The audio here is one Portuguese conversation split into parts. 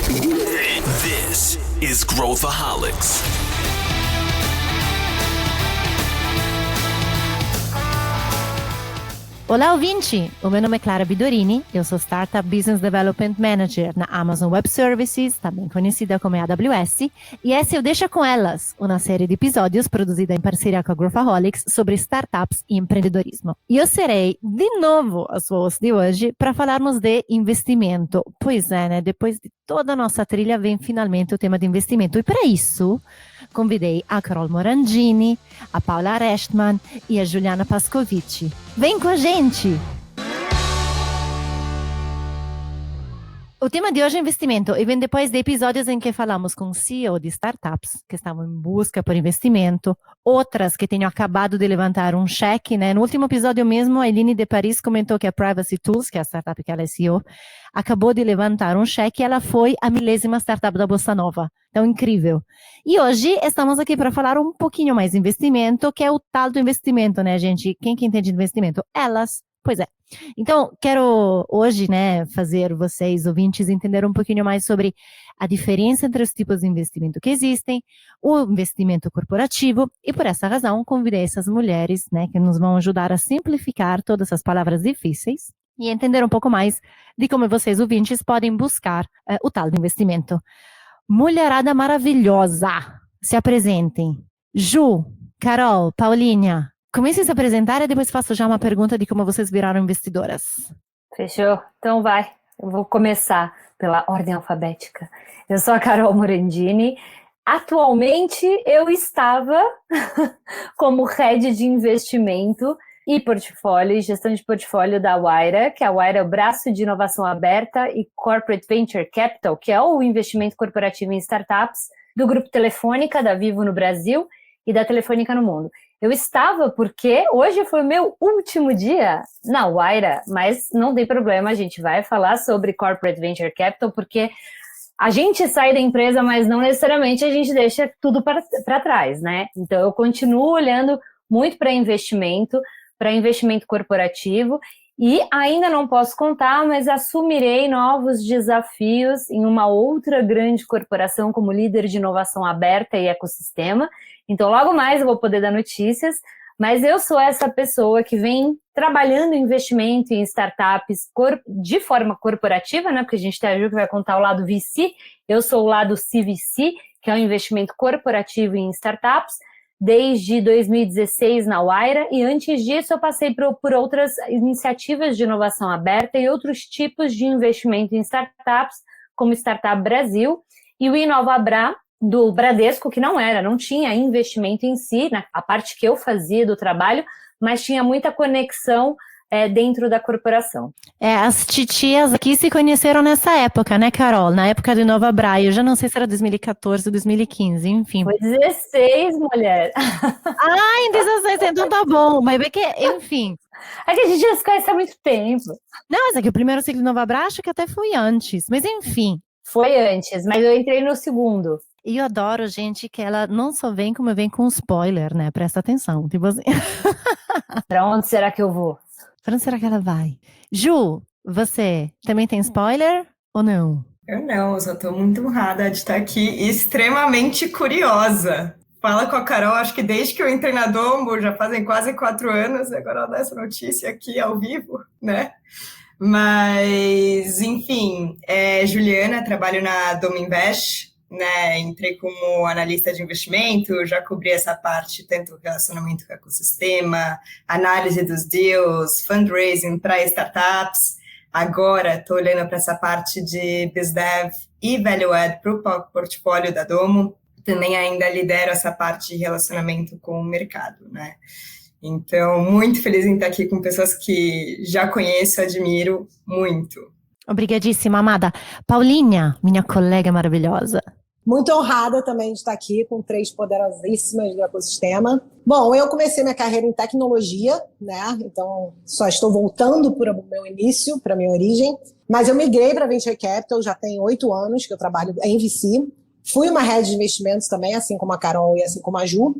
This is Growthaholics. Olá, ouvinte! O meu nome é Clara Bidorini, eu sou Startup Business Development Manager na Amazon Web Services, também conhecida como AWS, e essa é o Deixa Com Elas, uma série de episódios produzida em parceria com a Growthaholics sobre startups e empreendedorismo. E eu serei, de novo, a sua host de hoje para falarmos de investimento. Pois é, né? Depois de toda a nossa trilha vem finalmente o tema de investimento. E para isso, convidei a Carol Morandini, a Paula Restman e a Juliana Pascovitch. Vem com a gente! O tema de hoje é investimento e vem depois de episódios em que falamos com CEO de startups que estavam em busca por investimento, outras que tenham acabado de levantar um cheque, né? No último episódio mesmo, a Eline de Paris comentou que a Privacy Tools, que é a startup que ela é CEO, acabou de levantar um cheque e ela foi a 1000ª startup da Bossa Nova. Então, incrível. E hoje estamos aqui para falar um pouquinho mais de investimento, que é o tal do investimento, né, gente? Quem que entende de investimento? Elas. Pois é. Então, quero hoje, né, fazer vocês, ouvintes, entender um pouquinho mais sobre a diferença entre os tipos de investimento que existem, o investimento corporativo, e por essa razão convidei essas mulheres, né, que nos vão ajudar a simplificar todas essas palavras difíceis e entender um pouco mais de como vocês, ouvintes, podem buscar o tal do investimento. Mulherada maravilhosa, se apresentem. Ju, Carol, Paulinha, comecem a se apresentar e depois faço já uma pergunta de como vocês viraram investidoras. Fechou? Então vai. Eu vou começar pela ordem alfabética. Eu sou a Carol Morandini. Atualmente eu estava como head de investimento e portfólio, gestão de portfólio da Wayra, que a Wayra é o braço de inovação aberta e Corporate Venture Capital, que é o investimento corporativo em startups do Grupo Telefônica, da Vivo no Brasil e da Telefônica no mundo. Eu estava porque hoje foi o meu último dia na Wayra, mas não tem problema, a gente vai falar sobre Corporate Venture Capital, porque a gente sai da empresa, mas não necessariamente a gente deixa tudo para trás, né? Então eu continuo olhando muito para investimento corporativo, e ainda não posso contar, mas assumirei novos desafios em uma outra grande corporação como líder de inovação aberta e ecossistema. Então, logo mais eu vou poder dar notícias, mas eu sou essa pessoa que vem trabalhando em investimento em startups de forma corporativa, né? Porque a gente tem a Ju que vai contar o lado VC, eu sou o lado CVC, que é o investimento corporativo em startups, desde 2016 na Wayra, e antes disso eu passei por outras iniciativas de inovação aberta e outros tipos de investimento em startups, como Startup Brasil e o InovaBra do Bradesco, que não tinha investimento em si, a parte que eu fazia do trabalho, mas tinha muita conexão dentro da corporação. As titias aqui se conheceram nessa época, né, Carol? Na época do InovaBra, eu já não sei se era 2014 ou 2015, enfim. Foi 16, mulher. Em 16, então tá bom, mas é que, enfim. É que a gente já se conhece há muito tempo. Não, mas é que o primeiro ciclo do InovaBra acho que até foi antes, mas enfim. Foi antes, mas eu entrei no segundo. E eu adoro, gente, que ela não só vem como vem com spoiler, né? Presta atenção, tipo assim. Pra onde será que eu vou? Pra onde será que ela vai? Ju, você também tem spoiler ou não? Eu não, eu só tô muito honrada de estar aqui e extremamente curiosa. Fala com a Carol, acho que desde que eu entrei na Domo, já fazem quase 4 anos, agora ela dá essa notícia aqui ao vivo, né? Mas, enfim, Juliana, trabalho na Domo Invest, né? Entrei como analista de investimento, já cobri essa parte, tanto relacionamento com o ecossistema, análise dos deals, fundraising para startups. Agora estou olhando para essa parte de BizDev e Value Add para o portfólio da Domo. Também ainda lidero essa parte de relacionamento com o mercado, né? Então, muito feliz em estar aqui com pessoas que já conheço, admiro muito. Obrigadíssima, amada. Paulinha, minha colega maravilhosa. Muito honrada também de estar aqui com 3 poderosíssimas do ecossistema. Bom, eu comecei minha carreira em tecnologia, né? Então, só estou voltando para o meu início, para a minha origem. Mas eu migrei para Venture Capital, já tem 8 anos que eu trabalho em VC. Fui uma head de investimentos também, assim como a Carol e assim como a Ju.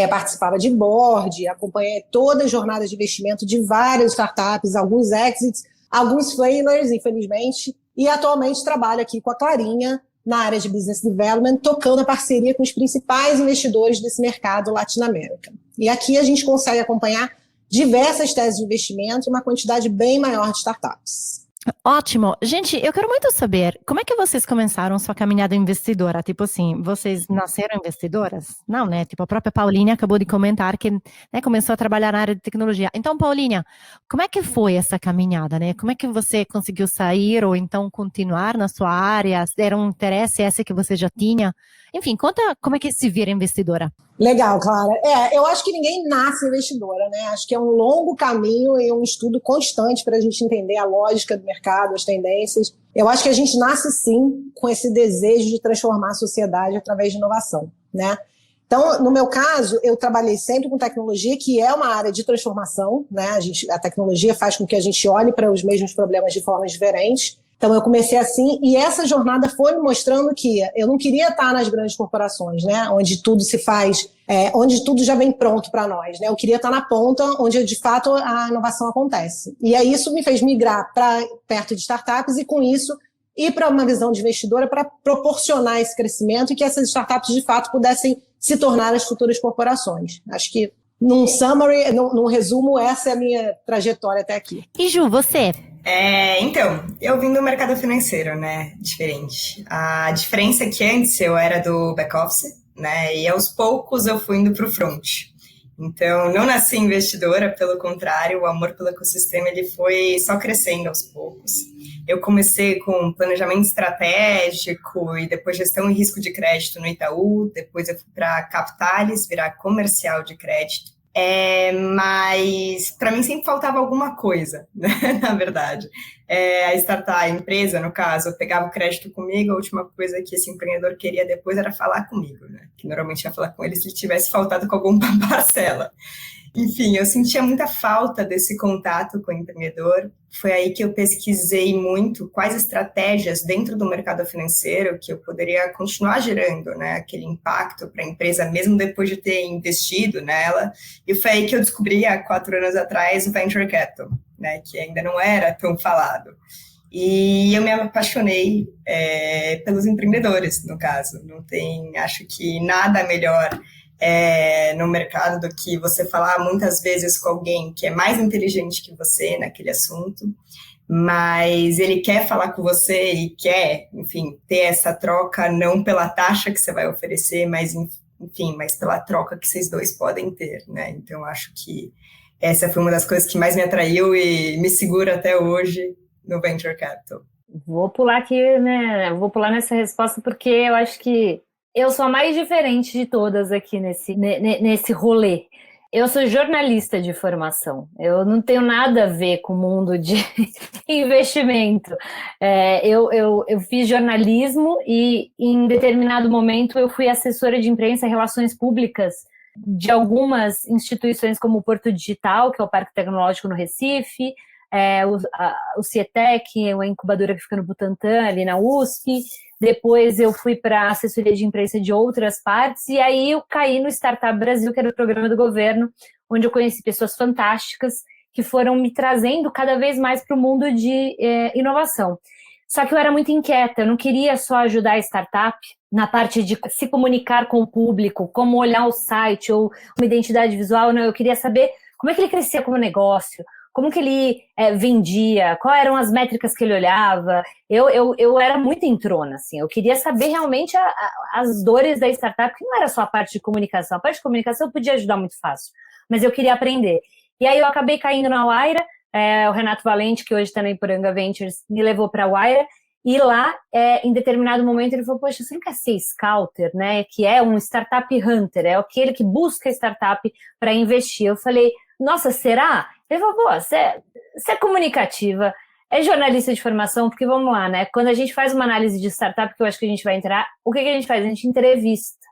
Participava de board, acompanhei toda a jornada de investimento de várias startups, alguns exits, alguns failures, infelizmente. E atualmente trabalho aqui com a Clarinha, na área de Business Development, tocando a parceria com os principais investidores desse mercado Latinoamérica. E aqui a gente consegue acompanhar diversas teses de investimento e uma quantidade bem maior de startups. Ótimo. Gente, eu quero muito saber, como é que vocês começaram sua caminhada investidora? Tipo assim, vocês nasceram investidoras? Não, né? Tipo, a própria Paulinha acabou de comentar que, né, começou a trabalhar na área de tecnologia. Então, Paulinha, como é que foi essa caminhada, né? Como é que você conseguiu sair ou então continuar na sua área? Era um interesse esse que você já tinha? Enfim, conta como é que se vira investidora. Legal, Clara. Eu acho que ninguém nasce investidora, né? Acho que é um longo caminho e um estudo constante para a gente entender a lógica do mercado, as tendências. Eu acho que a gente nasce, sim, com esse desejo de transformar a sociedade através de inovação, né? Então, no meu caso, eu trabalhei sempre com tecnologia, que é uma área de transformação, né? A tecnologia faz com que a gente olhe para os mesmos problemas de formas diferentes. Então, eu comecei assim, e essa jornada foi me mostrando que eu não queria estar nas grandes corporações, né, onde tudo se faz, onde tudo já vem pronto para nós, né? Eu queria estar na ponta, onde de fato a inovação acontece. E aí isso me fez migrar para perto de startups e, com isso, ir para uma visão de investidora para proporcionar esse crescimento e que essas startups, de fato, pudessem se tornar as futuras corporações. Acho que, num summary, num resumo, essa é a minha trajetória até aqui. E Ju, você? Então, eu vim do mercado financeiro, né, diferente. A diferença é que antes eu era do back-office, né, e aos poucos eu fui indo para o front. Então, não nasci investidora, pelo contrário, o amor pelo ecossistema ele foi só crescendo aos poucos. Eu comecei com planejamento estratégico e depois gestão e risco de crédito no Itaú, depois eu fui para Capitalis, virar comercial de crédito. Mas para mim sempre faltava alguma coisa, né? Na verdade. A startup, a empresa, no caso, pegava o crédito comigo, a última coisa que esse empreendedor queria depois era falar comigo, né? Que normalmente ia falar com ele se ele tivesse faltado com alguma parcela. Enfim, eu sentia muita falta desse contato com o empreendedor. Foi aí que eu pesquisei muito quais estratégias dentro do mercado financeiro que eu poderia continuar gerando, né, aquele impacto para a empresa, mesmo depois de ter investido nela. E foi aí que eu descobri, há 4 anos atrás, o Venture Capital, né, que ainda não era tão falado. E eu me apaixonei pelos empreendedores, no caso. Não tem, acho que nada melhor no mercado do que você falar muitas vezes com alguém que é mais inteligente que você naquele assunto, mas ele quer falar com você e quer, enfim, ter essa troca não pela taxa que você vai oferecer, mas, enfim, mas pela troca que vocês dois podem ter, né? Então, acho que essa foi uma das coisas que mais me atraiu e me segura até hoje no Venture Capital. Vou pular aqui, né? Vou pular nessa resposta porque eu acho que eu sou a mais diferente de todas aqui nesse rolê. Eu sou jornalista de formação. Eu não tenho nada a ver com o mundo de investimento. Eu fiz jornalismo e, em determinado momento, eu fui assessora de imprensa e relações públicas de algumas instituições como o Porto Digital, que é o Parque Tecnológico no Recife, o Cietec, uma incubadora que fica no Butantã, ali na USP. Depois eu fui para a assessoria de imprensa de outras partes, e aí eu caí no Startup Brasil, que era o programa do governo, onde eu conheci pessoas fantásticas que foram me trazendo cada vez mais para o mundo de inovação. Só que eu era muito inquieta, eu não queria só ajudar a startup na parte de se comunicar com o público, como olhar o site ou uma identidade visual, não, eu queria saber como é que ele crescia como negócio, como que ele vendia, quais eram as métricas que ele olhava. Eu era muito entrona, assim, eu queria saber realmente as dores da startup, que não era só a parte de comunicação. A parte de comunicação eu podia ajudar muito fácil, mas eu queria aprender. E aí eu acabei caindo na Wayra, o Renato Valente, que hoje está na Iporanga Ventures, me levou para a Wayra, e lá, em determinado momento, ele falou, poxa, você não quer ser scouter, né? Que é um startup hunter, é aquele que busca startup para investir. Eu falei, nossa, será? Ele falou, pô, você é comunicativa, é jornalista de formação, porque vamos lá, né? Quando a gente faz uma análise de startup, que eu acho que a gente vai entrar, o que a gente faz? A gente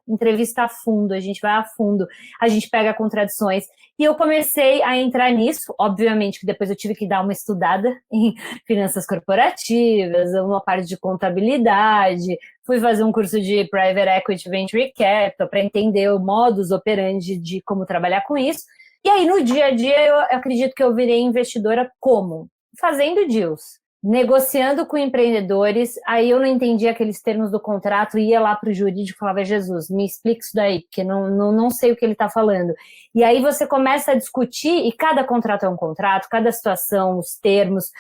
entrevista a fundo, a gente vai a fundo, a gente pega contradições. E eu comecei a entrar nisso, obviamente que depois eu tive que dar uma estudada em finanças corporativas, uma parte de contabilidade, fui fazer um curso de Private Equity Venture Capital para entender o modus operandi de como trabalhar com isso. E aí, no dia a dia, eu acredito que eu virei investidora como? Fazendo deals. negociando com empreendedores, aí eu não entendia aqueles termos do contrato, ia lá para o jurídico e falava, Jesus, me explica isso daí, porque não sei o que ele está falando. E aí você começa a discutir, e cada contrato é um contrato, cada situação, os termos,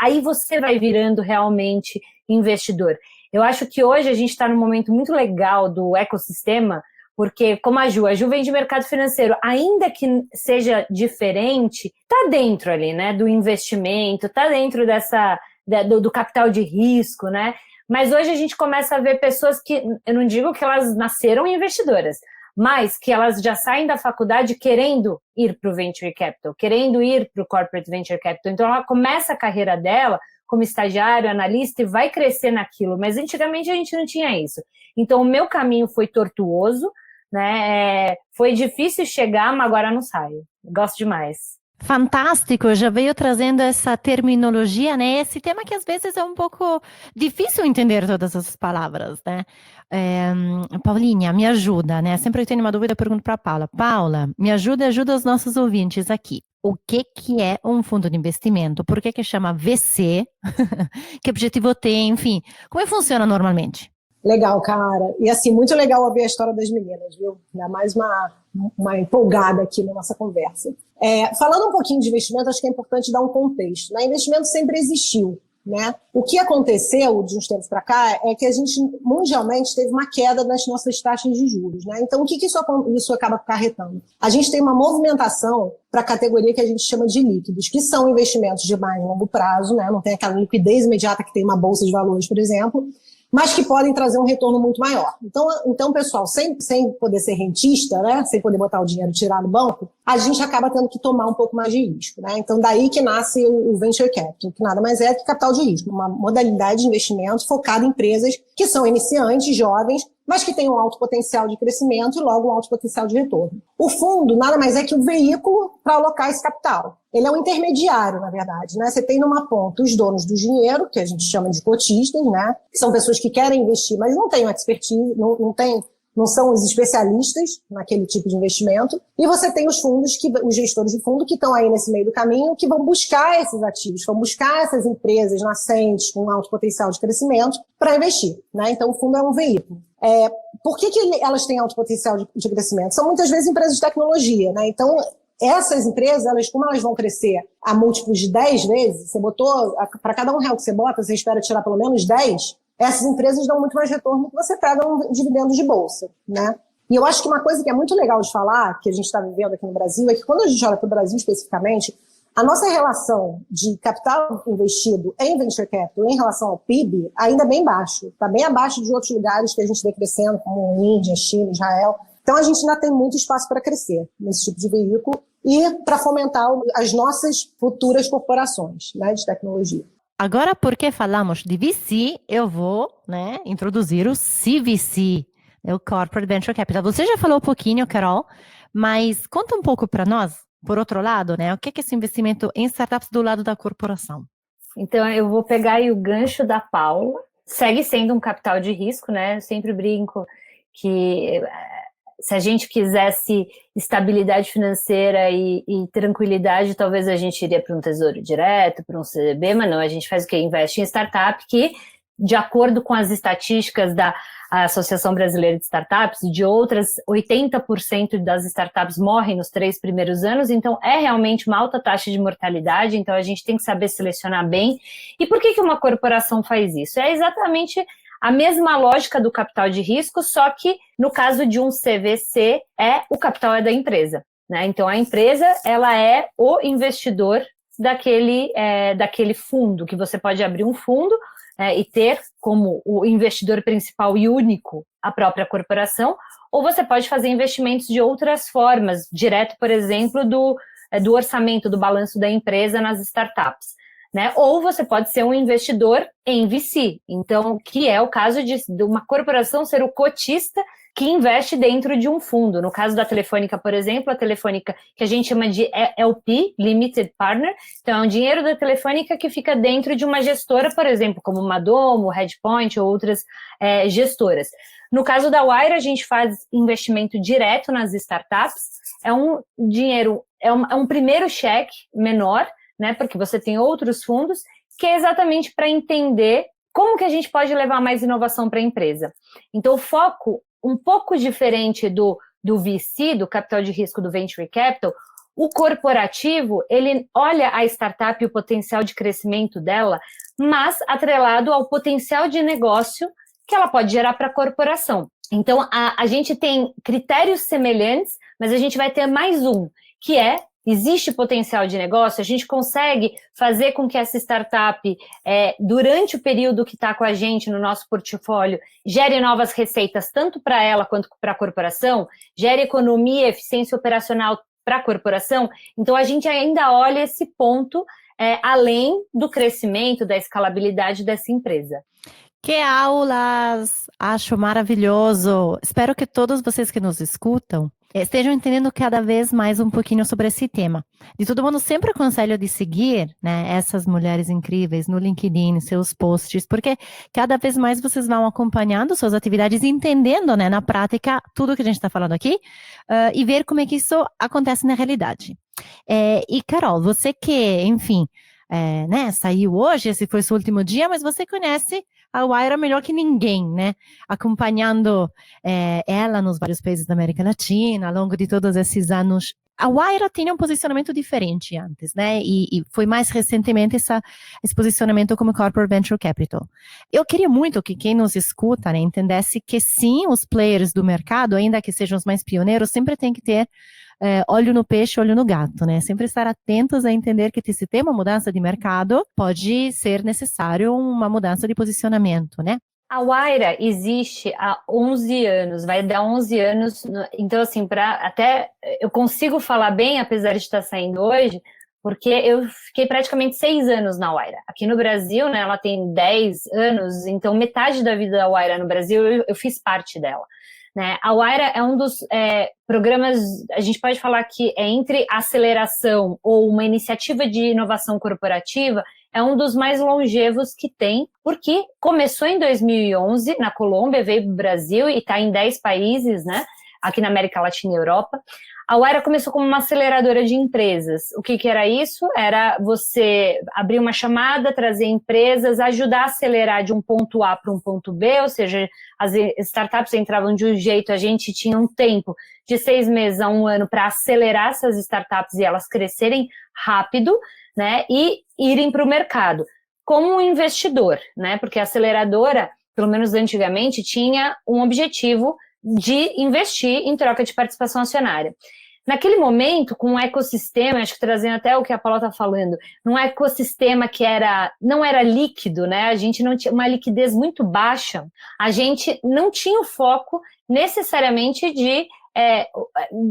aí você vai virando realmente investidor. Eu acho que hoje a gente está num momento muito legal do ecossistema, porque, como a Ju vem de mercado financeiro, ainda que seja diferente, está dentro ali, né, do investimento, está dentro do capital de risco, né? Mas hoje a gente começa a ver pessoas que, eu não digo que elas nasceram investidoras, mas que elas já saem da faculdade querendo ir para o Venture Capital, querendo ir para o Corporate Venture Capital. Então, ela começa a carreira dela como estagiário, analista, e vai crescer naquilo. Mas antigamente a gente não tinha isso. Então, o meu caminho foi tortuoso, né? Foi difícil chegar, mas agora não saio. Gosto demais. Fantástico, já veio trazendo essa terminologia, né? Esse tema que às vezes é um pouco difícil entender todas essas palavras, né? Paulinha, me ajuda, né? Sempre eu tenho uma dúvida, eu pergunto para a Paula. Paula, me ajuda os nossos ouvintes aqui. O que é um fundo de investimento? Por que chama VC? Que objetivo tem? Enfim, como funciona normalmente? Legal, cara. E assim, muito legal ouvir a história das meninas, viu? Dá mais uma empolgada aqui na nossa conversa. Falando um pouquinho de investimento, acho que é importante dar um contexto, né? Investimento sempre existiu, né? O que aconteceu de uns tempos para cá é que a gente, mundialmente, teve uma queda nas nossas taxas de juros, né? Então, o que isso acaba acarretando? A gente tem uma movimentação para a categoria que a gente chama de líquidos, que são investimentos de mais longo prazo, né? Não tem aquela liquidez imediata que tem uma bolsa de valores, por exemplo, mas que podem trazer um retorno muito maior. Então pessoal, sem poder ser rentista, né, sem poder botar o dinheiro e tirar no banco, a gente acaba tendo que tomar um pouco mais de risco, né? Então daí que nasce o Venture Capital, que nada mais é que capital de risco, uma modalidade de investimento focada em empresas que são iniciantes, jovens, mas que têm um alto potencial de crescimento e logo um alto potencial de retorno. O fundo nada mais é que um veículo para alocar esse capital. Ele é um intermediário, na verdade, né? Você tem numa ponta os donos do dinheiro, que a gente chama de cotistas, né? Que são pessoas que querem investir, mas não têm expertise, não são os especialistas naquele tipo de investimento. E você tem os fundos, os gestores de fundo que estão aí nesse meio do caminho, que vão buscar esses ativos, vão buscar essas empresas nascentes com alto potencial de crescimento para investir, né? Então o fundo é um veículo. Por que elas têm alto potencial de crescimento? São muitas vezes empresas de tecnologia, né? Então essas empresas, como elas vão crescer a múltiplos de 10 vezes, você botou, para cada R$1 que você bota, você espera tirar pelo menos 10, essas empresas dão muito mais retorno que você pega um dividendo de bolsa, né? E eu acho que uma coisa que é muito legal de falar, que a gente está vivendo aqui no Brasil, é que quando a gente olha para o Brasil especificamente, a nossa relação de capital investido em Venture Capital em relação ao PIB ainda é bem baixo. Está bem abaixo de outros lugares que a gente vem crescendo, como Índia, China, Israel. Então a gente ainda tem muito espaço para crescer nesse tipo de veículo e para fomentar as nossas futuras corporações, né, de tecnologia. Agora, porque falamos de VC, eu vou, né, introduzir o CVC, o Corporate Venture Capital. Você já falou um pouquinho, Carol, mas conta um pouco para nós, por outro lado, né, o que é esse investimento em startups do lado da corporação? Então, eu vou pegar aí o gancho da Paula. Segue sendo um capital de risco, né? Eu sempre brinco que se a gente quisesse estabilidade financeira e tranquilidade, talvez a gente iria para um tesouro direto, para um CDB, mas não, a gente faz o quê? Investe em startup que, de acordo com as estatísticas da Associação Brasileira de Startups e de outras, 80% das startups morrem nos 3 primeiros anos, então é realmente uma alta taxa de mortalidade, então a gente tem que saber selecionar bem. E por que uma corporação faz isso? É exatamente a mesma lógica do capital de risco, só que no caso de um CVC, o capital é da empresa, né? Então a empresa, ela é o investidor daquele fundo, que você pode abrir um fundo e ter como o investidor principal e único a própria corporação, ou você pode fazer investimentos de outras formas, direto, por exemplo, do orçamento, do balanço da empresa nas startups. Né? Ou você pode ser um investidor em VC, então, que é o caso de uma corporação ser o cotista que investe dentro de um fundo. No caso da Telefônica, por exemplo, a Telefônica, que a gente chama de LP, Limited Partner, então é um dinheiro da Telefônica que fica dentro de uma gestora, por exemplo, como Madomo, Redpoint ou outras gestoras. No caso da Wire, a gente faz investimento direto nas startups, é um dinheiro, é um primeiro cheque menor, né, porque você tem outros fundos que é exatamente para entender como que a gente pode levar mais inovação para a empresa. Então, o foco um pouco diferente do VC, do capital de risco do Venture Capital, o corporativo, ele olha a startup e o potencial de crescimento dela, mas atrelado ao potencial de negócio que ela pode gerar para a corporação. Então, a gente tem critérios semelhantes, mas a gente vai ter mais um, que é, existe potencial de negócio, a gente consegue fazer com que essa startup, durante o período que está com a gente no nosso portfólio, gere novas receitas, tanto para ela quanto para a corporação, gere economia, eficiência operacional para a corporação. Então, a gente ainda olha esse ponto além do crescimento, da escalabilidade dessa empresa. Que aulas! Acho maravilhoso! Espero que todos vocês que nos escutam estejam entendendo cada vez mais um pouquinho sobre esse tema. De todo mundo, sempre aconselho de seguir, né, essas mulheres incríveis no LinkedIn, seus posts, porque cada vez mais vocês vão acompanhando suas atividades e entendendo, né, na prática tudo que a gente está falando aqui e ver como é que isso acontece na realidade. E Carol, você que, enfim, né, saiu hoje, esse foi seu último dia, mas você conhece a Wayra melhor que ninguém, né? Acompanhando ela nos vários países da América Latina, ao longo de todos esses anos. A Wayra tinha um posicionamento diferente antes, né? E foi mais recentemente esse posicionamento como Corporate Venture Capital. Eu queria muito que quem nos escuta, né, entendesse que sim, os players do mercado, ainda que sejam os mais pioneiros, sempre tem que ter olho no peixe, olho no gato, né? Sempre estar atentos a entender que se tem uma mudança de mercado, pode ser necessário uma mudança de posicionamento, né? A Wayra existe há 11 anos, vai dar 11 anos, então assim, até eu consigo falar bem, apesar de estar saindo hoje, porque eu fiquei praticamente 6 anos na Wayra. Aqui no Brasil, né, ela tem 10 anos, então metade da vida da Wayra no Brasil eu fiz parte dela. Né? A Wayra é um dos programas, a gente pode falar que é entre aceleração ou uma iniciativa de inovação corporativa, é um dos mais longevos que tem, porque começou em 2011 na Colômbia, veio para o Brasil e está em 10 países, né? Aqui na América Latina e Europa. A Wayra começou como uma aceleradora de empresas. O que era isso? Era você abrir uma chamada, trazer empresas, ajudar a acelerar de um ponto A para um ponto B, ou seja, as startups entravam de um jeito, a gente tinha um tempo de 6 meses a 1 ano para acelerar essas startups e elas crescerem rápido, né, e irem para o mercado. Como um investidor, né, porque a aceleradora, pelo menos antigamente, tinha um objetivo de investir em troca de participação acionária. Naquele momento, com um ecossistema, acho que trazendo até o que a Paula está falando, num ecossistema que não era líquido, né? A gente não tinha uma liquidez muito baixa, a gente não tinha o foco necessariamente de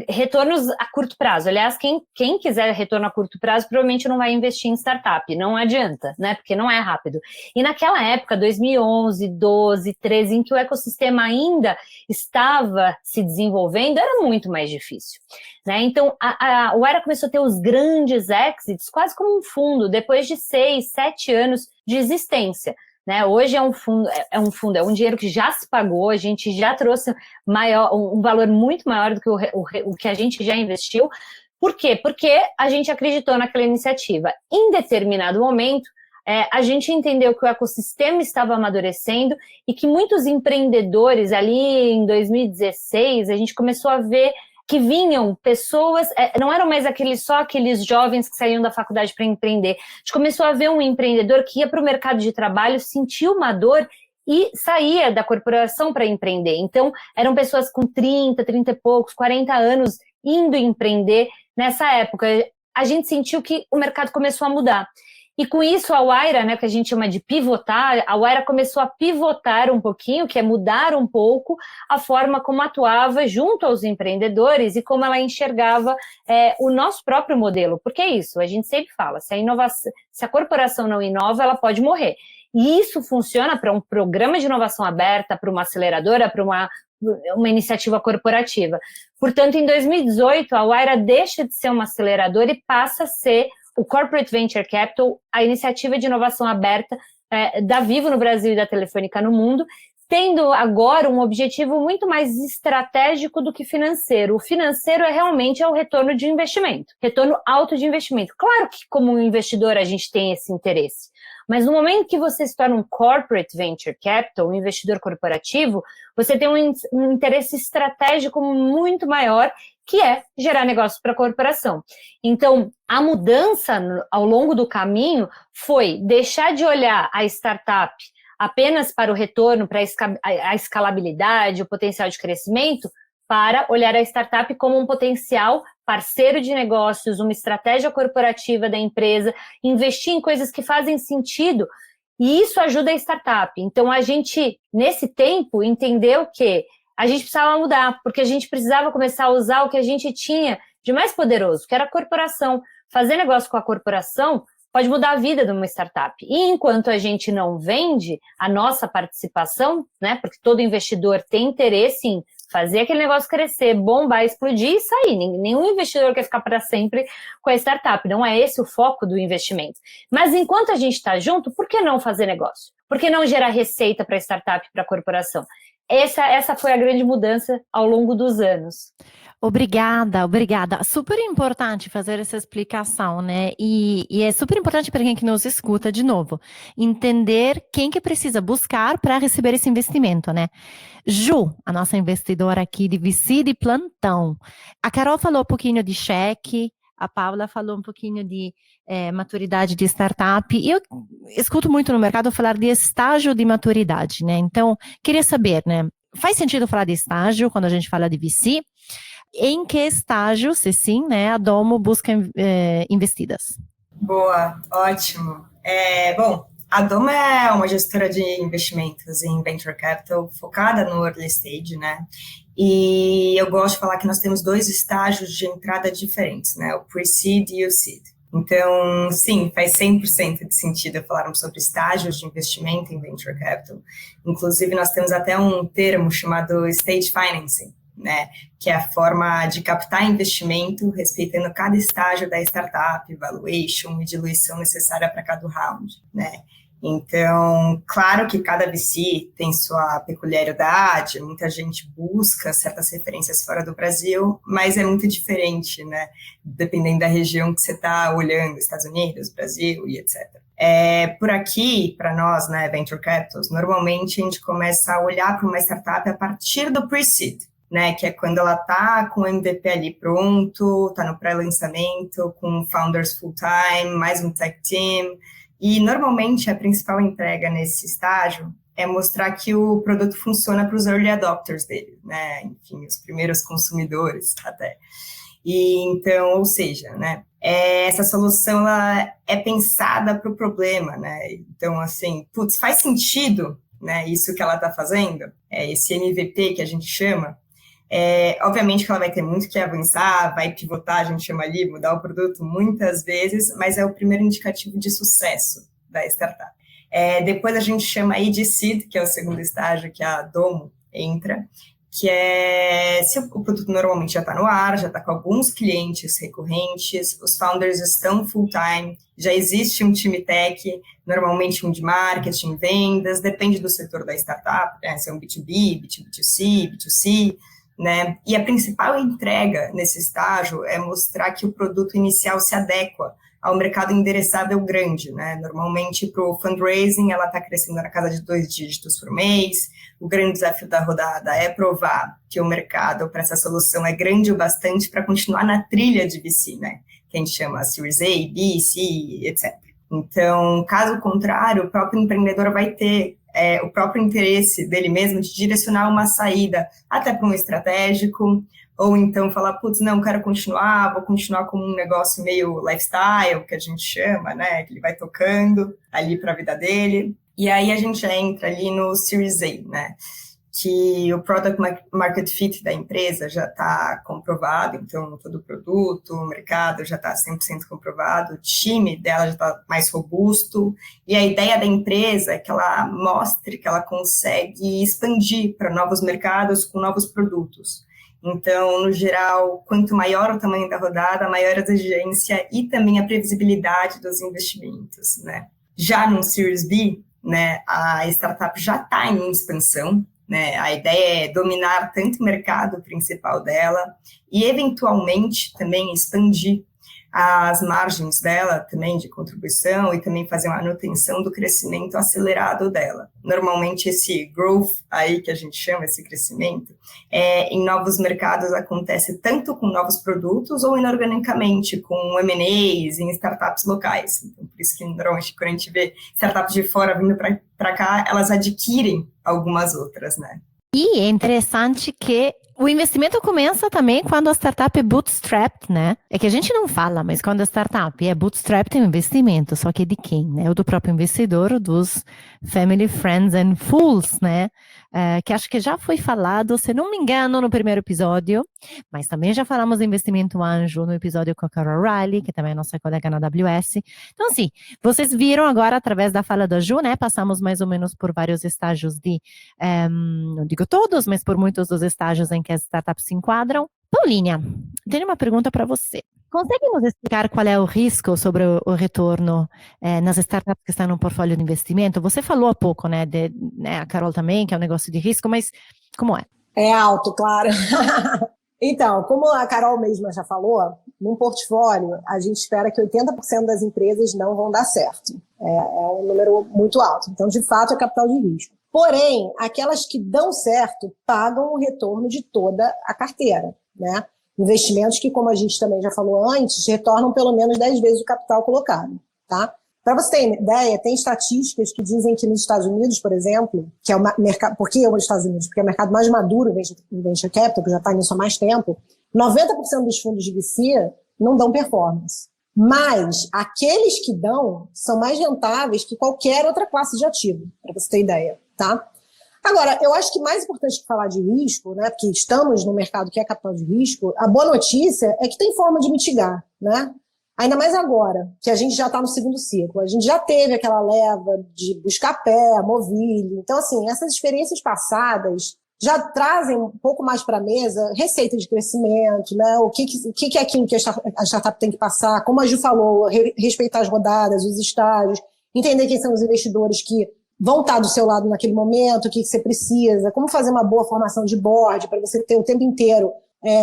retornos a curto prazo. Aliás, quem quiser retorno a curto prazo provavelmente não vai investir em startup, não adianta, né? Porque não é rápido. E naquela época, 2011, 12, 13, em que o ecossistema ainda estava se desenvolvendo, era muito mais difícil. Né? Então, a Wayra começou a ter os grandes exits quase como um fundo, depois de 6, 7 anos de existência. Né? Hoje é um fundo, é um dinheiro que já se pagou, a gente já trouxe um valor muito maior do que o que a gente já investiu. Por quê? Porque a gente acreditou naquela iniciativa. Em determinado momento, a gente entendeu que o ecossistema estava amadurecendo e que muitos empreendedores ali em 2016, a gente começou a ver que vinham pessoas, não eram mais só aqueles jovens que saíam da faculdade para empreender. A gente começou a ver um empreendedor que ia para o mercado de trabalho, sentia uma dor e saía da corporação para empreender. Então, eram pessoas com 30 e poucos, 40 anos indo empreender. Nessa época, a gente sentiu que o mercado começou a mudar. E com isso, a Wayra, né, que a gente chama de pivotar, a Wayra começou a pivotar um pouquinho, que é mudar um pouco a forma como atuava junto aos empreendedores e como ela enxergava o nosso próprio modelo. Porque é isso, a gente sempre fala, se a corporação não inova, ela pode morrer. E isso funciona para um programa de inovação aberta, para uma aceleradora, para uma iniciativa corporativa. Portanto, em 2018, a Wayra deixa de ser uma aceleradora e passa a ser o Corporate Venture Capital, a iniciativa de inovação aberta da Vivo no Brasil e da Telefônica no mundo, tendo agora um objetivo muito mais estratégico do que financeiro. O financeiro realmente o retorno de investimento, retorno alto de investimento. Claro que como investidor a gente tem esse interesse, Mas no momento que você se torna um corporate venture capital, um investidor corporativo, você tem um interesse estratégico muito maior, que é gerar negócios para a corporação. Então, a mudança ao longo do caminho foi deixar de olhar a startup apenas para o retorno, para a escalabilidade, o potencial de crescimento, para olhar a startup como um potencial parceiro de negócios, uma estratégia corporativa da empresa, investir em coisas que fazem sentido, e isso ajuda a startup. Então, a gente, nesse tempo, entendeu que a gente precisava mudar, porque a gente precisava começar a usar o que a gente tinha de mais poderoso, que era a corporação. Fazer negócio com a corporação pode mudar a vida de uma startup. E enquanto a gente não vende a nossa participação, né, porque todo investidor tem interesse em fazer aquele negócio crescer, bombar, explodir e sair. Nenhum investidor quer ficar para sempre com a startup. Não é esse o foco do investimento. Mas enquanto a gente está junto, por que não fazer negócio? Por que não gerar receita para a startup e para a corporação? Essa foi a grande mudança ao longo dos anos. Obrigada. Super importante fazer essa explicação, né? E é super importante para quem que nos escuta, de novo, entender quem que precisa buscar para receber esse investimento, né? Ju, a nossa investidora aqui de VC de plantão. A Carol falou um pouquinho de cheque, a Paula falou um pouquinho de maturidade de startup. E eu escuto muito no mercado falar de estágio de maturidade, né? Então, queria saber, né? Faz sentido falar de estágio quando a gente fala de VC? Em que estágio, se sim, né, a Domo busca investidas? Boa, ótimo. Bom, a Domo é uma gestora de investimentos em Venture Capital focada no early stage, né? E eu gosto de falar que nós temos 2 estágios de entrada diferentes, né? O Pre-Seed e o Seed. Então, sim, faz 100% de sentido falarmos sobre estágios de investimento em Venture Capital. Inclusive, nós temos até um termo chamado Stage Financing, né, que é a forma de captar investimento, respeitando cada estágio da startup, valuation e diluição necessária para cada round, né. Então, claro que cada VC tem sua peculiaridade, muita gente busca certas referências fora do Brasil, mas é muito diferente, né, dependendo da região que você está olhando, Estados Unidos, Brasil e etc. Por aqui, para nós, né, Venture Capitals, normalmente a gente começa a olhar para uma startup a partir do pre-seed, né, que é quando ela está com o MVP ali pronto, está no pré-lançamento, com founders full-time, mais um tech team, e normalmente a principal entrega nesse estágio é mostrar que o produto funciona para os early adopters dele, né, enfim, os primeiros consumidores até. E então, ou seja, né, essa solução ela é pensada para o problema, né, então assim, putz, faz sentido, né, isso que ela está fazendo, esse MVP que a gente chama. Obviamente que ela vai ter muito que avançar, vai pivotar, a gente chama ali, mudar o produto muitas vezes, mas é o primeiro indicativo de sucesso da startup. Depois a gente chama aí de seed, que é o segundo estágio que a Domo entra, que é se o produto normalmente já está no ar, já está com alguns clientes recorrentes, os founders estão full-time, já existe um time tech, normalmente um de marketing, vendas, depende do setor da startup, né? Se é um B2B, B2B2C, B2C, né? E a principal entrega nesse estágio é mostrar que o produto inicial se adequa ao mercado endereçável grande, né? Normalmente, para o fundraising, ela está crescendo na casa de 2 dígitos por mês. O grande desafio da rodada é provar que o mercado para essa solução é grande o bastante para continuar na trilha de VC, né? Que a gente chama Series A, B, C, etc. Então, caso contrário, o próprio empreendedor vai ter o próprio interesse dele mesmo de direcionar uma saída até para um estratégico, ou então falar, putz, não, quero continuar, vou continuar com um negócio meio lifestyle, que a gente chama, né, que ele vai tocando ali para a vida dele. E aí a gente entra ali no Series A, né, que o Product Market Fit da empresa já está comprovado, então todo o produto, o mercado já está 100% comprovado, o time dela já está mais robusto, e a ideia da empresa é que ela mostre que ela consegue expandir para novos mercados com novos produtos. Então, no geral, quanto maior o tamanho da rodada, maior a exigência e também a previsibilidade dos investimentos, né? Já no Series B, né, a startup já está em expansão, né? A ideia é dominar tanto o mercado principal dela e, eventualmente, também expandir. as margens dela também de contribuição e também fazer uma manutenção do crescimento acelerado dela. Normalmente esse growth aí que a gente chama, esse crescimento, em novos mercados acontece tanto com novos produtos ou inorganicamente, com M&As em startups locais. Então, por isso que normalmente quando a gente vê startups de fora vindo para cá, elas adquirem algumas outras, né? E é interessante que o investimento começa também quando a startup é bootstrapped, né? É que a gente não fala, mas quando a startup é bootstrapped, é um investimento, só que de quem, né? O do próprio investidor, ou dos family, friends and fools, né? Que acho que já foi falado, se não me engano, no primeiro episódio, mas também já falamos de investimento anjo no episódio com a Carol Riley, que também é nossa colega na AWS. Então, assim, vocês viram agora, através da fala da Ju, né? Passamos mais ou menos por vários estágios não digo todos, mas por muitos dos estágios em que as startups se enquadram. Paulinha, tenho uma pergunta para você. Consegue nos explicar qual é o risco sobre o retorno nas startups que estão no portfólio de investimento? Você falou há pouco, né, a Carol também, que é um negócio de risco, mas como é? É alto, claro. Então, como a Carol mesma já falou, num portfólio, a gente espera que 80% das empresas não vão dar certo. É um número muito alto. Então, de fato, é capital de risco. Porém, aquelas que dão certo pagam o retorno de toda a carteira, né? Investimentos que, como a gente também já falou antes, retornam pelo menos 10 vezes o capital colocado, tá? Para você ter ideia, tem estatísticas que dizem que nos Estados Unidos, por exemplo, que é o mercado, por que os Estados Unidos? Porque é o mercado mais maduro em venture capital, que já está nisso há mais tempo, 90% dos fundos de VC não dão performance. Mas aqueles que dão são mais rentáveis que qualquer outra classe de ativo, para você ter ideia, tá? Agora, eu acho que mais importante que falar de risco, né, porque estamos no mercado que é capital de risco, a boa notícia é que tem forma de mitigar, né? Ainda mais agora, que a gente já está no segundo ciclo. A gente já teve aquela leva de Buscapé, Movile. Então, assim, essas experiências passadas já trazem um pouco mais para a mesa receita de crescimento, né? O que é aquilo que a startup tem que passar, como a Ju falou, respeitar as rodadas, os estágios, entender quem são os investidores que vão estar do seu lado naquele momento, o que você precisa, como fazer uma boa formação de board para você ter o tempo inteiro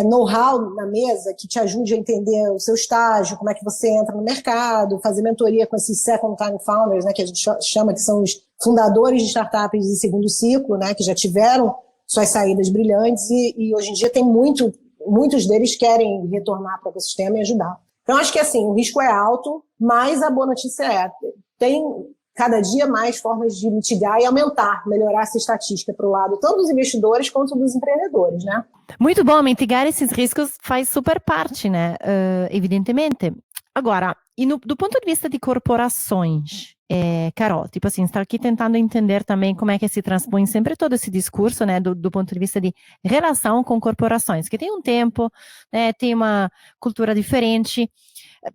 know-how na mesa que te ajude a entender o seu estágio, como é que você entra no mercado, fazer mentoria com esses second time founders, né, que a gente chama que são os fundadores de startups de segundo ciclo, né, que já tiveram suas saídas brilhantes e hoje em dia tem muitos deles querem retornar para o ecossistema e ajudar. Então, acho que assim, o risco é alto, mas a boa notícia tem cada dia mais formas de mitigar e aumentar, melhorar essa estatística para o lado tanto dos investidores quanto dos empreendedores, né? Muito bom, mitigar esses riscos faz super parte, né? Evidentemente. Agora, do ponto de vista de corporações, Carol, tipo assim, está aqui tentando entender também como é que se transpõe sempre todo esse discurso, né, do ponto de vista de relação com corporações, que tem um tempo, né, tem uma cultura diferente.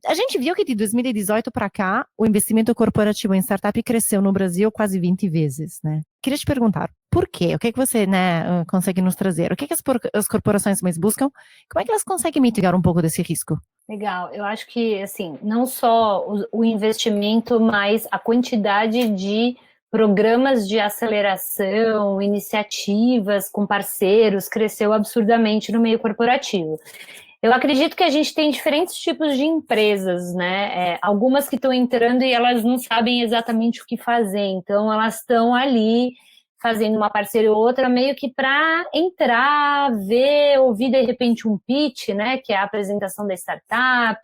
A gente viu que de 2018 para cá, o investimento corporativo em startup cresceu no Brasil quase 20 vezes, né? Queria te perguntar, por quê? O que é que você, né, consegue nos trazer? O que é que as corporações mais buscam? Como é que elas conseguem mitigar um pouco desse risco? Legal, eu acho que, assim, não só o investimento, mas a quantidade de programas de aceleração, iniciativas com parceiros cresceu absurdamente no meio corporativo. Eu acredito que a gente tem diferentes tipos de empresas, né? Algumas que estão entrando e elas não sabem exatamente o que fazer, então elas estão ali fazendo uma parceria ou outra meio que para entrar, ver, ouvir de repente um pitch, né? Que é a apresentação da startup,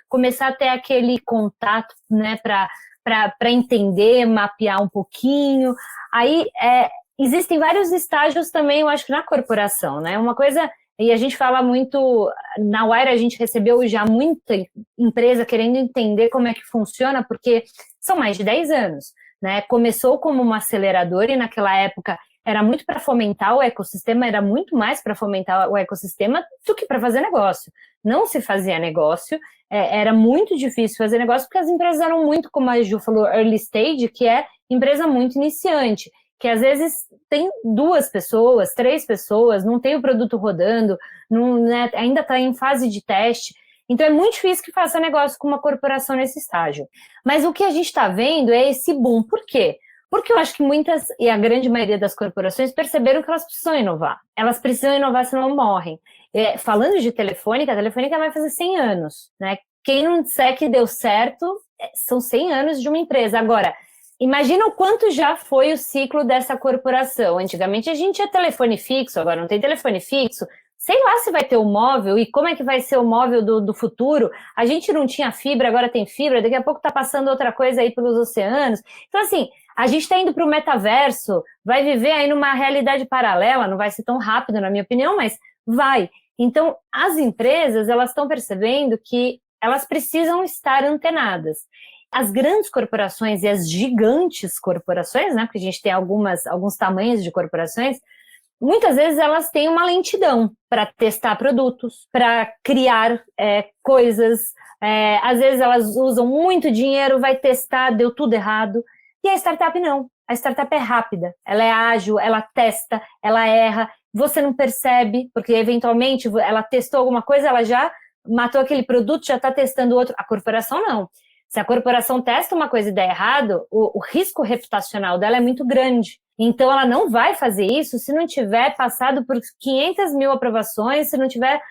começar a ter aquele contato, né? Para entender, mapear um pouquinho. Aí existem vários estágios também, eu acho que na corporação, né? Uma coisa. E a gente fala muito, na Wire a gente recebeu já muita empresa querendo entender como é que funciona, porque são mais de 10 anos, né? Começou como uma aceleradora e naquela época era muito para fomentar o ecossistema, era muito mais para fomentar o ecossistema do que para fazer negócio. Não se fazia negócio, era muito difícil fazer negócio porque as empresas eram muito, como a Ju falou, early stage, que é empresa muito iniciante, que às vezes tem 2 pessoas, 3 pessoas, não tem o produto rodando, não, né, ainda está em fase de teste. Então é muito difícil que faça negócio com uma corporação nesse estágio. Mas o que a gente está vendo é esse boom. Por quê? Porque eu acho que muitas, e a grande maioria das corporações, perceberam que elas precisam inovar. Elas precisam inovar, senão morrem. Falando de Telefônica, a Telefônica vai fazer 100 anos, né? quem não disser que deu certo, são 100 anos de uma empresa. Agora, imagina o quanto já foi o ciclo dessa corporação. Antigamente a gente tinha telefone fixo, agora não tem telefone fixo. Sei lá se vai ter o móvel e como é que vai ser o móvel do futuro. A gente não tinha fibra, agora tem fibra, daqui a pouco tá passando outra coisa aí pelos oceanos. Então, assim, a gente está indo para o metaverso, vai viver aí numa realidade paralela, não vai ser tão rápido, na minha opinião, mas vai. Então, as empresas, elas estão percebendo que elas precisam estar antenadas. As grandes corporações e as gigantes corporações, né, porque a gente tem alguns tamanhos de corporações, muitas vezes elas têm uma lentidão para testar produtos, para criar coisas. Às vezes elas usam muito dinheiro, vai testar, deu tudo errado. E a startup não. A startup é rápida, ela é ágil, ela testa, ela erra, você não percebe, porque eventualmente ela testou alguma coisa, ela já matou aquele produto, já está testando outro. A corporação não. Se a corporação testa uma coisa e der errado, o risco reputacional dela é muito grande. Então ela não vai fazer isso se não tiver passado por 500 mil aprovações, se não tiver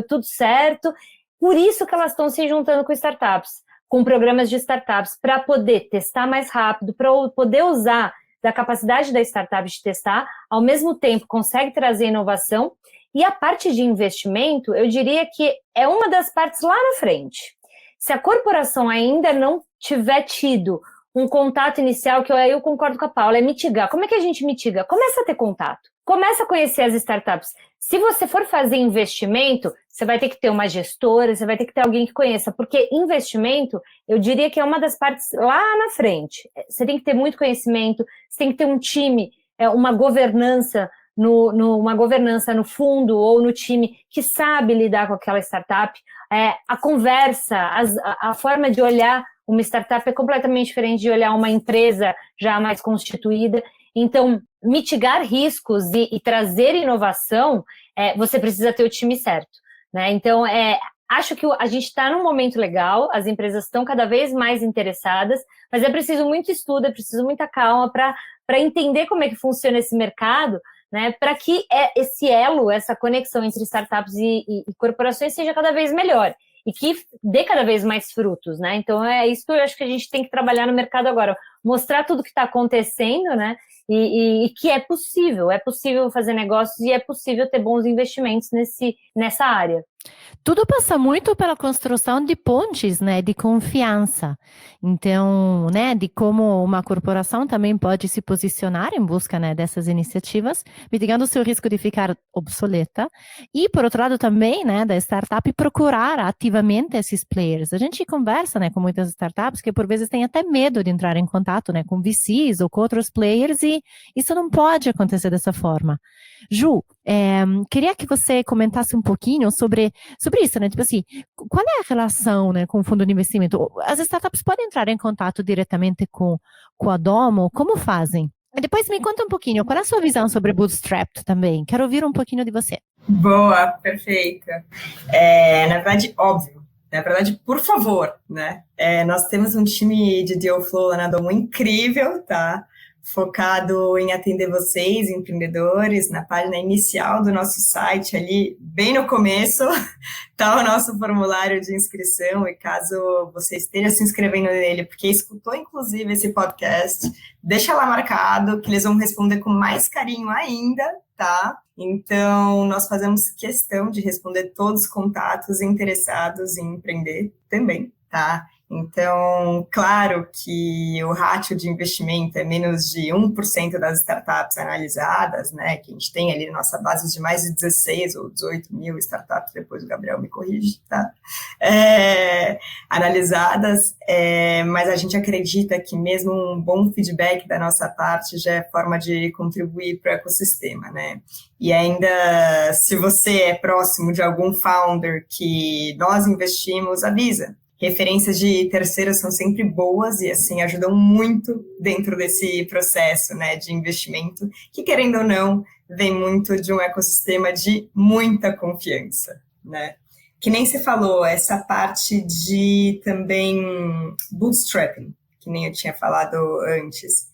tudo certo. Por isso que elas estão se juntando com startups, com programas de startups, para poder testar mais rápido, para poder usar da capacidade da startup de testar, ao mesmo tempo consegue trazer inovação. E a parte de investimento, eu diria que é uma das partes lá na frente. Se a corporação ainda não tiver tido um contato inicial, que eu concordo com a Paula, é mitigar. Como é que a gente mitiga? Começa a ter contato. Começa a conhecer as startups. Se você for fazer investimento, você vai ter que ter uma gestora, você vai ter que ter alguém que conheça, porque investimento, eu diria que é uma das partes lá na frente. Você tem que ter muito conhecimento, você tem que ter um time, uma governança no fundo ou no time que sabe lidar com aquela startup. A conversa, a forma de olhar uma startup é completamente diferente de olhar uma empresa já mais constituída. Então, mitigar riscos e trazer inovação, você precisa ter o time certo, né? Então, acho que a gente está num momento legal, as empresas estão cada vez mais interessadas, mas é preciso muito estudo, é preciso muita calma para entender como é que funciona esse mercado, né? Para que esse elo, essa conexão entre startups e corporações seja cada vez melhor e que dê cada vez mais frutos, né? Então, é isso que eu acho que a gente tem que trabalhar no mercado agora, mostrar tudo que está acontecendo, né? E que é possível fazer negócios e é possível ter bons investimentos nessa área. Tudo passa muito pela construção de pontes, né, de confiança. Então, né, de como uma corporação também pode se posicionar em busca, né, dessas iniciativas, mitigando o seu risco de ficar obsoleta. E, por outro lado, também, né, da startup procurar ativamente esses players. A gente conversa, né, com muitas startups que, por vezes, têm até medo de entrar em contato, né, com VCs ou com outros players e isso não pode acontecer dessa forma. Ju, queria que você comentasse um pouquinho sobre isso, né? Tipo assim, qual é a relação, né, com o fundo de investimento? As startups podem entrar em contato diretamente com a Domo? Como fazem? E depois me conta um pouquinho, qual é a sua visão sobre Bootstrap também? Quero ouvir um pouquinho de você. Boa, perfeita. Na verdade, óbvio. Na verdade, por favor, né? Nós temos um time de Deal Flow lá na Domo incrível, tá? Focado em atender vocês, empreendedores, na página inicial do nosso site, ali, bem no começo, está o nosso formulário de inscrição, e caso você esteja se inscrevendo nele, porque escutou, inclusive, esse podcast, deixa lá marcado, que eles vão responder com mais carinho ainda, tá? Então, nós fazemos questão de responder todos os contatos interessados em empreender também, tá? Então, claro que o ratio de investimento é menos de 1% das startups analisadas, né, que a gente tem ali na nossa base de mais de 16 ou 18 mil startups, depois o Gabriel me corrige, tá? Analisadas, mas a gente acredita que mesmo um bom feedback da nossa parte já é forma de contribuir para o ecossistema, né? E ainda, se você é próximo de algum founder que nós investimos, avisa. Referências de terceiros são sempre boas e, assim, ajudam muito dentro desse processo, né, de investimento, que, querendo ou não, vem muito de um ecossistema de muita confiança, né? Que nem você falou, essa parte de também bootstrapping, que nem eu tinha falado antes.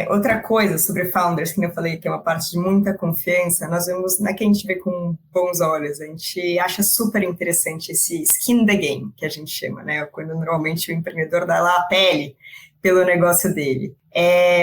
Outra coisa sobre founders, que eu falei que é uma parte de muita confiança, nós vemos, não é que a gente vê com bons olhos, a gente acha super interessante esse skin in the game, que a gente chama, né? Quando normalmente o empreendedor dá lá a pele pelo negócio dele.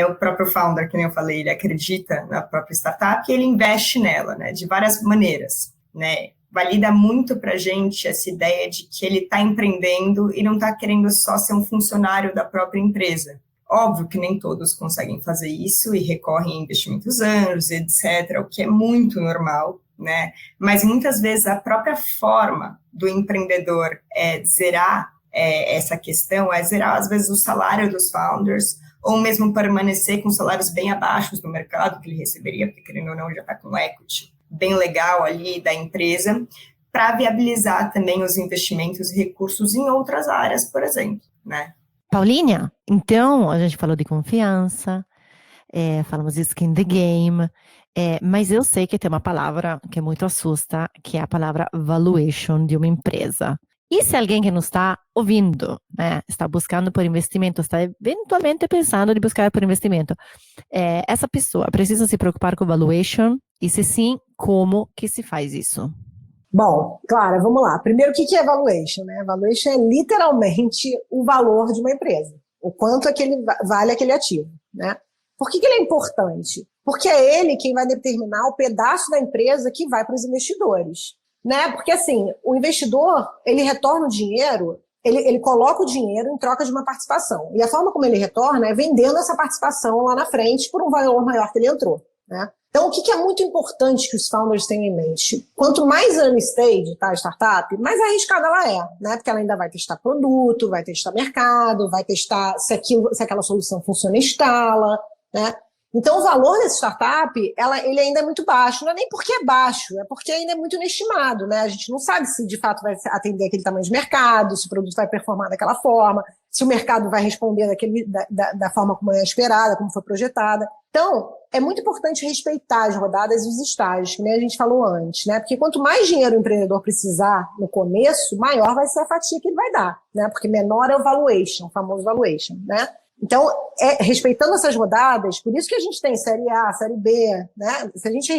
O próprio founder, que nem eu falei, ele acredita na própria startup e ele investe nela, né? De várias maneiras, né? Valida muito para a gente essa ideia de que ele está empreendendo e não está querendo só ser um funcionário da própria empresa. Óbvio que nem todos conseguem fazer isso e recorrem a investimentos anjos, etc., o que é muito normal, né? Mas muitas vezes a própria forma do empreendedor zerar essa questão, zerar às vezes o salário dos founders, ou mesmo permanecer com salários bem abaixo do mercado que ele receberia, porque querendo ou não, já está com equity bem legal ali da empresa, para viabilizar também os investimentos e recursos em outras áreas, por exemplo, né? Paulinha, então a gente falou de confiança, falamos de skin in the game, mas eu sei que tem uma palavra que muito assusta, que é a palavra valuation de uma empresa. E se alguém que nos está ouvindo, né, está buscando por investimento, está eventualmente pensando de buscar por investimento, essa pessoa precisa se preocupar com valuation? E se sim, como que se faz isso? Bom, Clara, vamos lá. Primeiro, o que é valuation, né? Valuation é literalmente o valor de uma empresa. O quanto vale aquele ativo, né? Por que ele é importante? Porque é ele quem vai determinar o pedaço da empresa que vai para os investidores, né? Porque, assim, o investidor, ele retorna o dinheiro, ele coloca o dinheiro em troca de uma participação. E a forma como ele retorna é vendendo essa participação lá na frente por um valor maior que ele entrou, né? Então, o que é muito importante que os founders tenham em mente? Quanto mais early stage tá a startup, mais arriscada ela é, né? Porque ela ainda vai testar produto, vai testar mercado, vai testar se aquela solução funciona em escala, né? Então, o valor dessa startup, ele ainda é muito baixo. Não é nem porque é baixo, é porque ainda é muito inestimado, né? A gente não sabe se de fato vai atender aquele tamanho de mercado, se o produto vai performar daquela forma, se o mercado vai responder da forma como é esperada, como foi projetada. Então, é muito importante respeitar as rodadas e os estágios, que nem a gente falou antes, né? Porque quanto mais dinheiro o empreendedor precisar no começo, maior vai ser a fatia que ele vai dar, né? Porque menor é o valuation, o famoso valuation, né? Então, respeitando essas rodadas, por isso que a gente tem série A, série B, né? Se a gente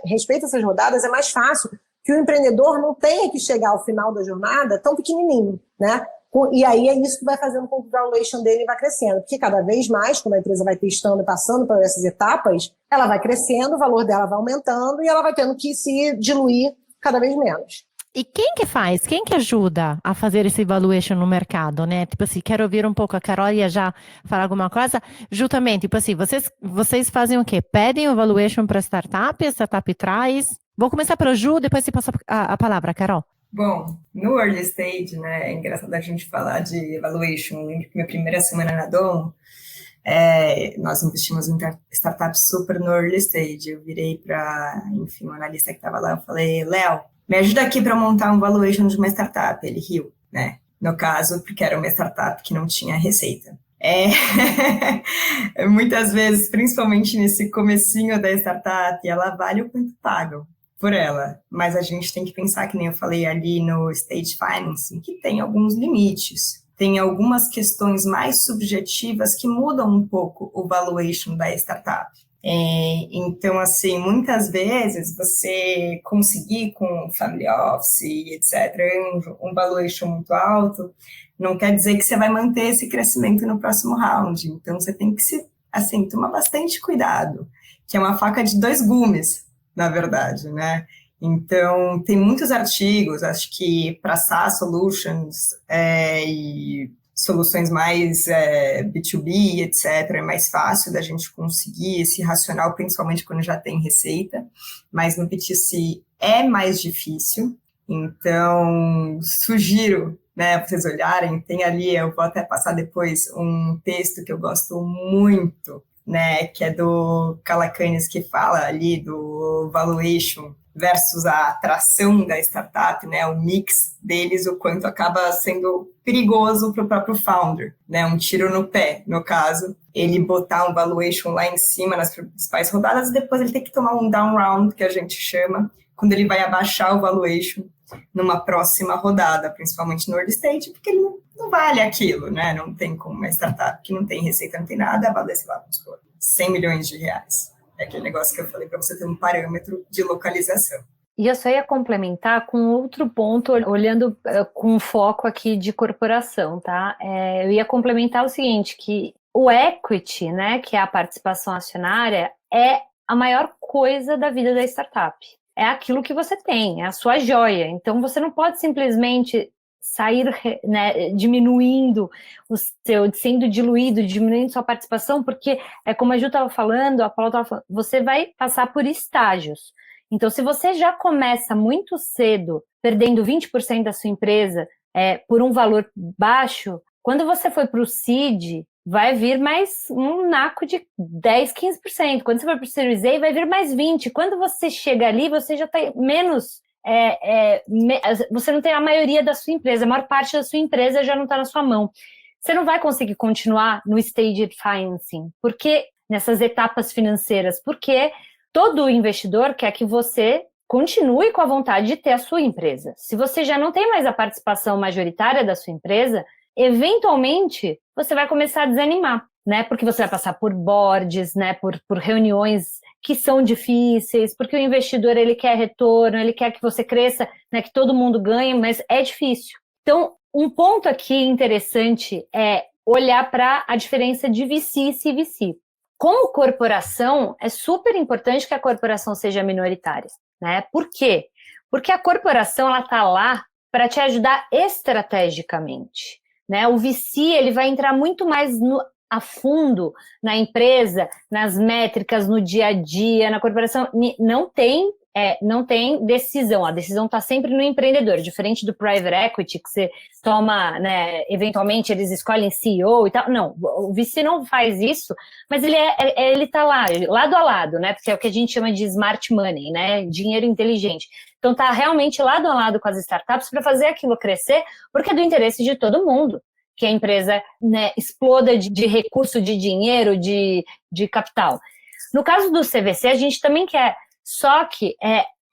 respeita essas rodadas, é mais fácil que o empreendedor não tenha que chegar ao final da jornada tão pequenininho, né? E aí é isso que vai fazendo com que o valuation dele vá crescendo, porque cada vez mais, quando a empresa vai testando e passando por essas etapas, ela vai crescendo, o valor dela vai aumentando e ela vai tendo que se diluir cada vez menos. E quem que faz? Quem que ajuda a fazer esse valuation no mercado, né? Tipo assim, quero ouvir um pouco a Carol e já falar alguma coisa. Justamente, tipo assim, vocês fazem o quê? Pedem o valuation para a startup traz. Vou começar pelo Ju, depois você passa a palavra, Carol. Bom, no early stage, né, é engraçado a gente falar de valuation. Eu lembro que minha primeira semana na Dom, nós investimos em startups super no early stage. Eu virei para, enfim, um analista que estava lá, eu falei, Léo, me ajuda aqui para montar um valuation de uma startup. Ele riu, né? No caso, porque era uma startup que não tinha receita. Muitas vezes, principalmente nesse comecinho da startup, ela vale o quanto pagam por ela. Mas a gente tem que pensar, que nem eu falei ali no stage financing, que tem alguns limites. Tem algumas questões mais subjetivas que mudam um pouco o valuation da startup. Então, assim, muitas vezes você conseguir com family office, etc., um valuation muito alto, não quer dizer que você vai manter esse crescimento no próximo round. Então, você tem que tomar bastante cuidado, que é uma faca de dois gumes, na verdade, né? Então, tem muitos artigos, acho que para SaaS Solutions e soluções mais B2B, etc., é mais fácil da gente conseguir esse racional, principalmente quando já tem receita, mas no B2C é mais difícil. Então, sugiro, né, vocês olharem, tem ali, eu vou até passar depois um texto que eu gosto muito, né, que é do Calacanis, que fala ali do valuation versus a atração da startup, né, o mix deles, o quanto acaba sendo perigoso para o próprio founder, né, um tiro no pé, no caso, ele botar um valuation lá em cima nas principais rodadas e depois ele tem que tomar um down round, que a gente chama, quando ele vai abaixar o valuation numa próxima rodada, principalmente no early stage, porque ele não vale aquilo, né, não tem como uma startup que não tem receita, não tem nada, vale, sei lá, vamos supor, 100 milhões de reais. É aquele negócio que eu falei para você ter um parâmetro de localização. E eu só ia complementar com outro ponto, olhando com foco aqui de corporação, tá? Eu ia complementar o seguinte, que o equity, né, que é a participação acionária, é a maior coisa da vida da startup. É aquilo que você tem, é a sua joia. Então, você não pode simplesmente sair, né, diminuindo sendo diluído, diminuindo sua participação, porque, como a Ju estava falando, a Paula estava falando, você vai passar por estágios. Então, se você já começa muito cedo, perdendo 20% da sua empresa por um valor baixo, quando você for para o seed, vai vir mais um naco de 10%, 15%. Quando você for para o Series A, vai vir mais 20%. Quando você chega ali, você já está menos... você não tem a maioria da sua empresa, a maior parte da sua empresa já não está na sua mão. Você não vai conseguir continuar no staged financing, porque nessas etapas financeiras, porque todo investidor quer que você continue com a vontade de ter a sua empresa. Se você já não tem mais a participação majoritária da sua empresa, eventualmente você vai começar a desanimar, né? Porque você vai passar por boards, né? Por reuniões que são difíceis, porque o investidor ele quer retorno, ele quer que você cresça, né? Que todo mundo ganhe, mas é difícil. Então, um ponto aqui interessante é olhar para a diferença de VC e CVC. Como corporação, é super importante que a corporação seja minoritária, né? Por quê? Porque a corporação ela está lá para te ajudar estrategicamente, né? O VC ele vai entrar muito mais a fundo na empresa, nas métricas, no dia a dia, na corporação. Não tem decisão, a decisão está sempre no empreendedor, diferente do private equity, que você toma, né, eventualmente eles escolhem CEO e tal. Não, o VC não faz isso, mas ele está lá, lado a lado, né, porque é o que a gente chama de smart money, né, dinheiro inteligente. Então está realmente lado a lado com as startups para fazer aquilo crescer, porque é do interesse de todo mundo, que a empresa, né, exploda de recurso, de dinheiro, de capital. No caso do CVC, a gente também quer. Só que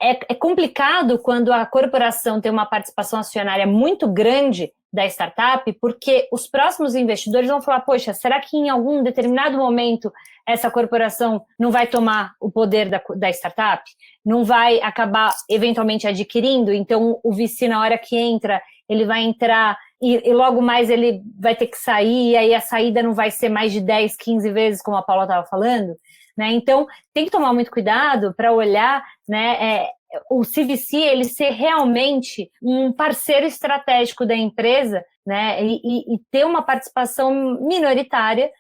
é complicado quando a corporação tem uma participação acionária muito grande da startup, porque os próximos investidores vão falar, poxa, será que em algum determinado momento essa corporação não vai tomar o poder da startup? Não vai acabar eventualmente adquirindo? Então o VC, na hora que entra, ele vai entrar e logo mais ele vai ter que sair, e aí a saída não vai ser mais de 10, 15 vezes, como a Paula estava falando. Né? Então, tem que tomar muito cuidado para olhar, né, o CVC ele ser realmente um parceiro estratégico da empresa, né, e ter uma participação minoritária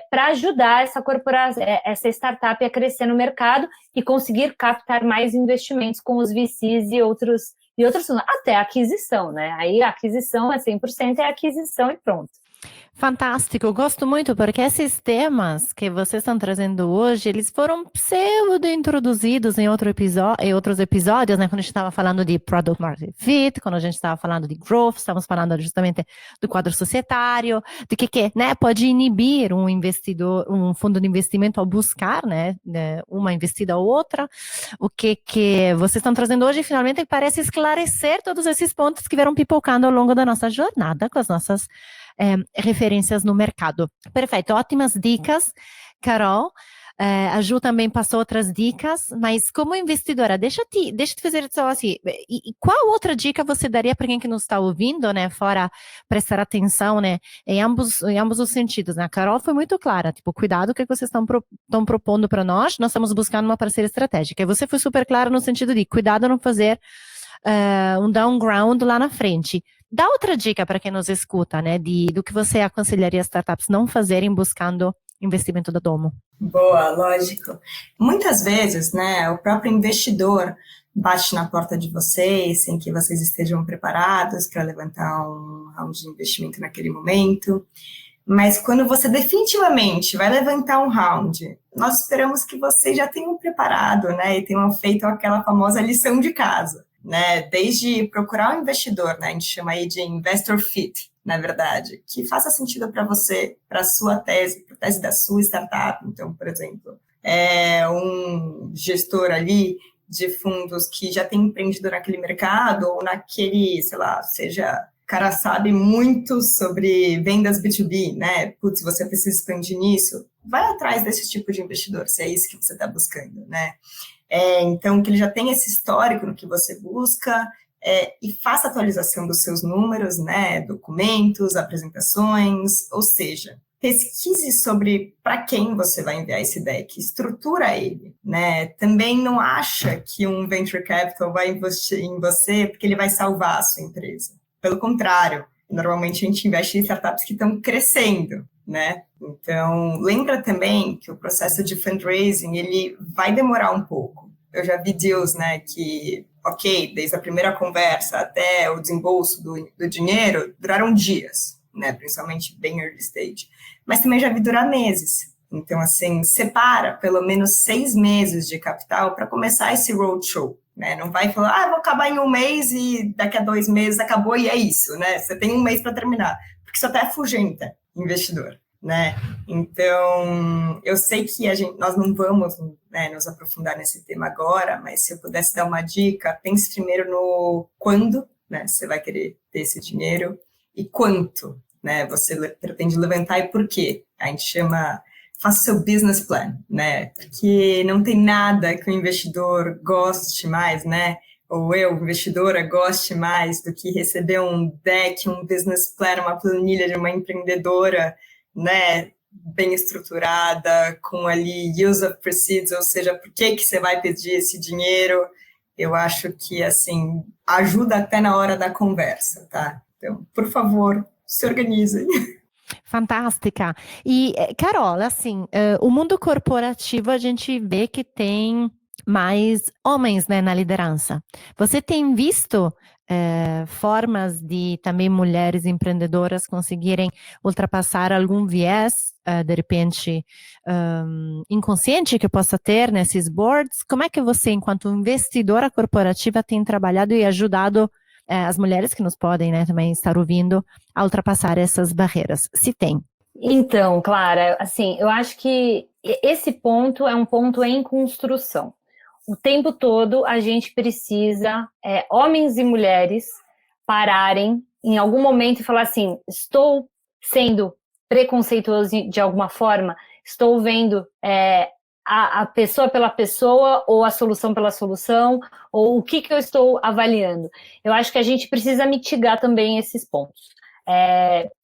para ajudar essa startup a crescer no mercado e conseguir captar mais investimentos com os VCs e outros até a aquisição, né? Aí a aquisição é 100%, é aquisição e pronto. Fantástico, eu gosto muito porque esses temas que vocês estão trazendo hoje, eles foram pseudo-introduzidos em outros episódios, né? Quando a gente estava falando de Product Market Fit, quando a gente estava falando de Growth, estamos falando justamente do quadro societário, de que né, pode inibir um investidor, um fundo de investimento ao buscar, né, uma investida ou outra. O que vocês estão trazendo hoje, finalmente, parece esclarecer todos esses pontos que vieram pipocando ao longo da nossa jornada com as nossas referências no mercado. Perfeito, ótimas dicas, Carol. A Ju também passou outras dicas, mas como investidora, deixa eu te fazer só assim, e qual outra dica você daria para quem que nos está ouvindo, né, fora prestar atenção, né, em ambos os sentidos, né? A Carol foi muito clara, tipo, cuidado com o que vocês estão propondo para nós estamos buscando uma parceira estratégica, e você foi super clara no sentido de cuidado não fazer um downground lá na frente. Dá outra dica para quem nos escuta, né, do que você aconselharia as startups não fazerem buscando investimento da Domo. Boa, lógico. Muitas vezes, né, o próprio investidor bate na porta de vocês sem que vocês estejam preparados para levantar um round de investimento naquele momento. Mas quando você definitivamente vai levantar um round, nós esperamos que vocês já tenham preparado, né, e tenham feito aquela famosa lição de casa. Né, desde procurar um investidor, né, a gente chama aí de investor fit, na verdade, que faça sentido para você, para a sua tese, para a tese da sua startup. Então, por exemplo, um gestor ali de fundos que já tem empreendido naquele mercado ou naquele, sei lá, o cara sabe muito sobre vendas B2B, né? Putz, você precisa expandir nisso. vai atrás desse tipo de investidor, se é isso que você está buscando, né? Então, que ele já tenha esse histórico no que você busca, e faça atualização dos seus números, né? Documentos, apresentações, ou seja, pesquise sobre para quem você vai enviar esse deck, estrutura ele, né? Também não acha que um venture capital vai investir em você porque ele vai salvar a sua empresa. Pelo contrário, normalmente a gente investe em startups que estão crescendo, né? Então, lembra também que o processo de fundraising, ele vai demorar um pouco. Eu já vi deals, né, que, ok, desde a primeira conversa até o desembolso do dinheiro, duraram dias, né, principalmente bem early stage. Mas também já vi durar meses. Então, assim, separa pelo menos 6 meses de capital para começar esse roadshow, né? Não vai falar, vou acabar em 1 mês e daqui a 2 meses acabou e é isso, né? Você tem 1 mês para terminar, porque isso até afugenta investidor, né? Então, eu sei que nós não vamos, né, nos aprofundar nesse tema agora, mas se eu pudesse dar uma dica, pense primeiro no quando, né, você vai querer ter esse dinheiro e quanto, né, você pretende levantar e por quê. A gente chama, faça seu business plan, né, porque não tem nada que o investidor goste mais, né, ou investidora, goste mais do que receber um deck, um business plan, uma planilha de uma empreendedora, né, bem estruturada, com ali use of proceeds, ou seja, por que você vai pedir esse dinheiro. Eu acho que, assim, ajuda até na hora da conversa, tá? Então, por favor, se organizem. Fantástica. E, Carol, assim, o mundo corporativo a gente vê que tem mais homens, né, na liderança. Você tem visto formas de também mulheres empreendedoras conseguirem ultrapassar algum viés, de repente, inconsciente que possa ter nesses boards? Como é que você, enquanto investidora corporativa, tem trabalhado e ajudado as mulheres que nos podem, né, também estar ouvindo, a ultrapassar essas barreiras? Se tem. Então, Clara, assim, eu acho que esse ponto é um ponto em construção. O tempo todo a gente precisa, homens e mulheres, pararem em algum momento e falar assim, estou sendo preconceituoso de alguma forma, estou vendo a pessoa pela pessoa, ou a solução pela solução, ou o que eu estou avaliando. Eu acho que a gente precisa mitigar também esses pontos.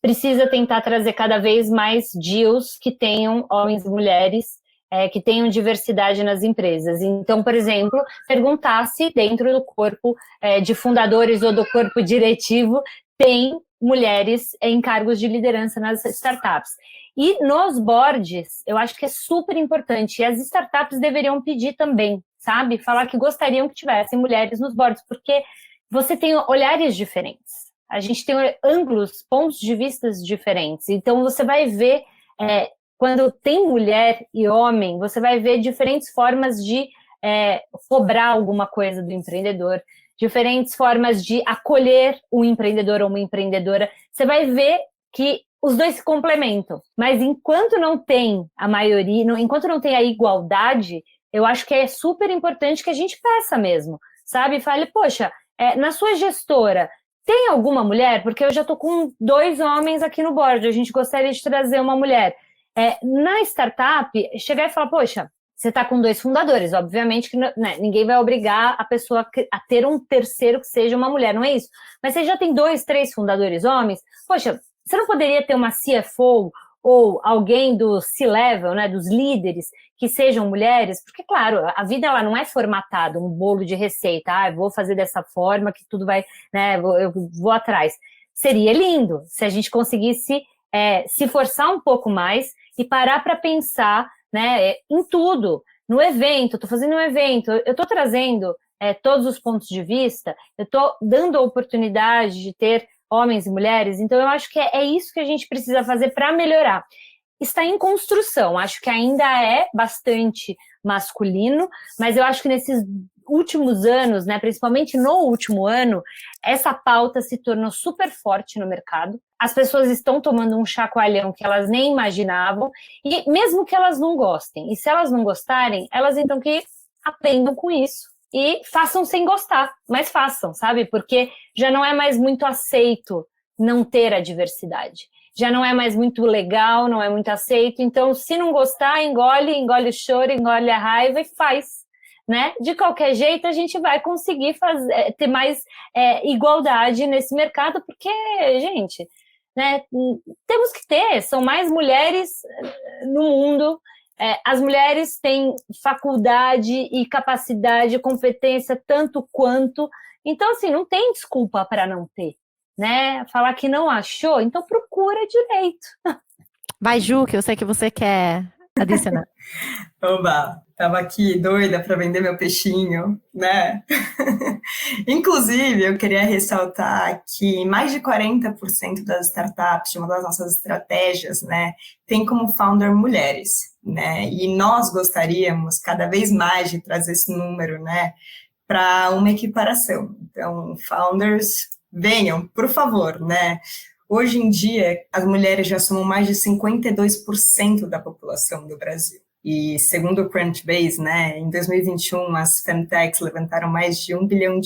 Precisa tentar trazer cada vez mais deals que tenham homens e mulheres, que tenham diversidade nas empresas. Então, por exemplo, perguntar se dentro do corpo de fundadores ou do corpo diretivo tem mulheres em cargos de liderança nas startups. E nos boards, eu acho que é super importante, e as startups deveriam pedir também, sabe? Falar que gostariam que tivessem mulheres nos boards, porque você tem olhares diferentes. A gente tem ângulos, pontos de vista diferentes. Então, você vai ver, quando tem mulher e homem, você vai ver diferentes formas de cobrar alguma coisa do empreendedor, diferentes formas de acolher um empreendedor ou uma empreendedora. Você vai ver que os dois se complementam. Mas enquanto não tem a maioria, enquanto não tem a igualdade, eu acho que é super importante que a gente peça mesmo, sabe? Fale, poxa, na sua gestora, tem alguma mulher? Porque eu já estou com 2 homens aqui no board, a gente gostaria de trazer uma mulher. Na startup, chegar e falar, poxa, você está com 2 fundadores, obviamente que ninguém vai obrigar a pessoa a ter um terceiro que seja uma mulher, não é isso? Mas você já tem 2, 3 fundadores homens, poxa, você não poderia ter uma CFO ou alguém do C-level, né, dos líderes, que sejam mulheres? Porque, claro, a vida ela não é formatada, um bolo de receita, eu vou fazer dessa forma que tudo vai, né, eu vou atrás. Seria lindo se a gente conseguisse se forçar um pouco mais e parar para pensar, né, em tudo. No evento, estou fazendo um evento, eu estou trazendo todos os pontos de vista, eu estou dando a oportunidade de ter homens e mulheres, então eu acho que é isso que a gente precisa fazer para melhorar. Está em construção, acho que ainda é bastante masculino, mas eu acho que nesses últimos anos, né, principalmente no último ano, essa pauta se tornou super forte no mercado. As pessoas estão tomando um chacoalhão que elas nem imaginavam, e mesmo que elas não gostem, e se elas não gostarem, elas então que aprendam com isso. E façam sem gostar, mas façam, sabe? Porque já não é mais muito aceito não ter a diversidade. já não é mais muito legal, não é muito aceito. Então, se não gostar, engole o choro, engole a raiva e faz, né? De qualquer jeito, a gente vai conseguir ter mais igualdade nesse mercado, porque, gente, né, temos que ter, são mais mulheres no mundo. As mulheres têm faculdade e capacidade, competência tanto quanto. Então, assim, não tem desculpa para não ter, né? Falar que não achou, então procura direito. Vai, Ju, que eu sei que você quer adicionar. Oba, tava aqui doida para vender meu peixinho, né? Inclusive, eu queria ressaltar que mais de 40% das startups, de uma das nossas estratégias, né, tem como founder mulheres, né? E nós gostaríamos cada vez mais de trazer esse número, né, para uma equiparação. Então, founders, venham, por favor, né? Hoje em dia, as mulheres já somam mais de 52% da população do Brasil. E segundo o Crunchbase, né, em 2021, as Femtechs levantaram mais de $1 bilhão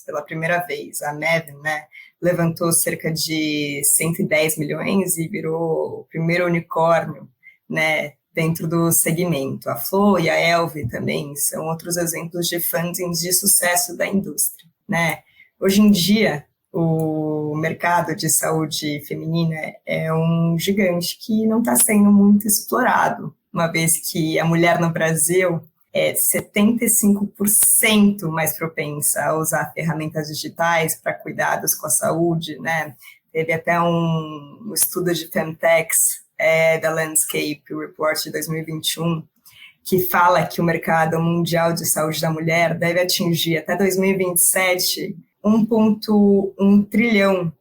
pela primeira vez. A Maven, né, levantou cerca de 110 milhões e virou o primeiro unicórnio, né, dentro do segmento. A Flow e a Elvi também são outros exemplos de fundings de sucesso da indústria, né. Hoje em dia, o mercado de saúde feminina é um gigante que não está sendo muito explorado, uma vez que a mulher no Brasil é 75% mais propensa a usar ferramentas digitais para cuidados com a saúde, né? Teve até um estudo de Femtechs da Landscape Report de 2021, que fala que o mercado mundial de saúde da mulher deve atingir até 2027 $1,1 trilhão,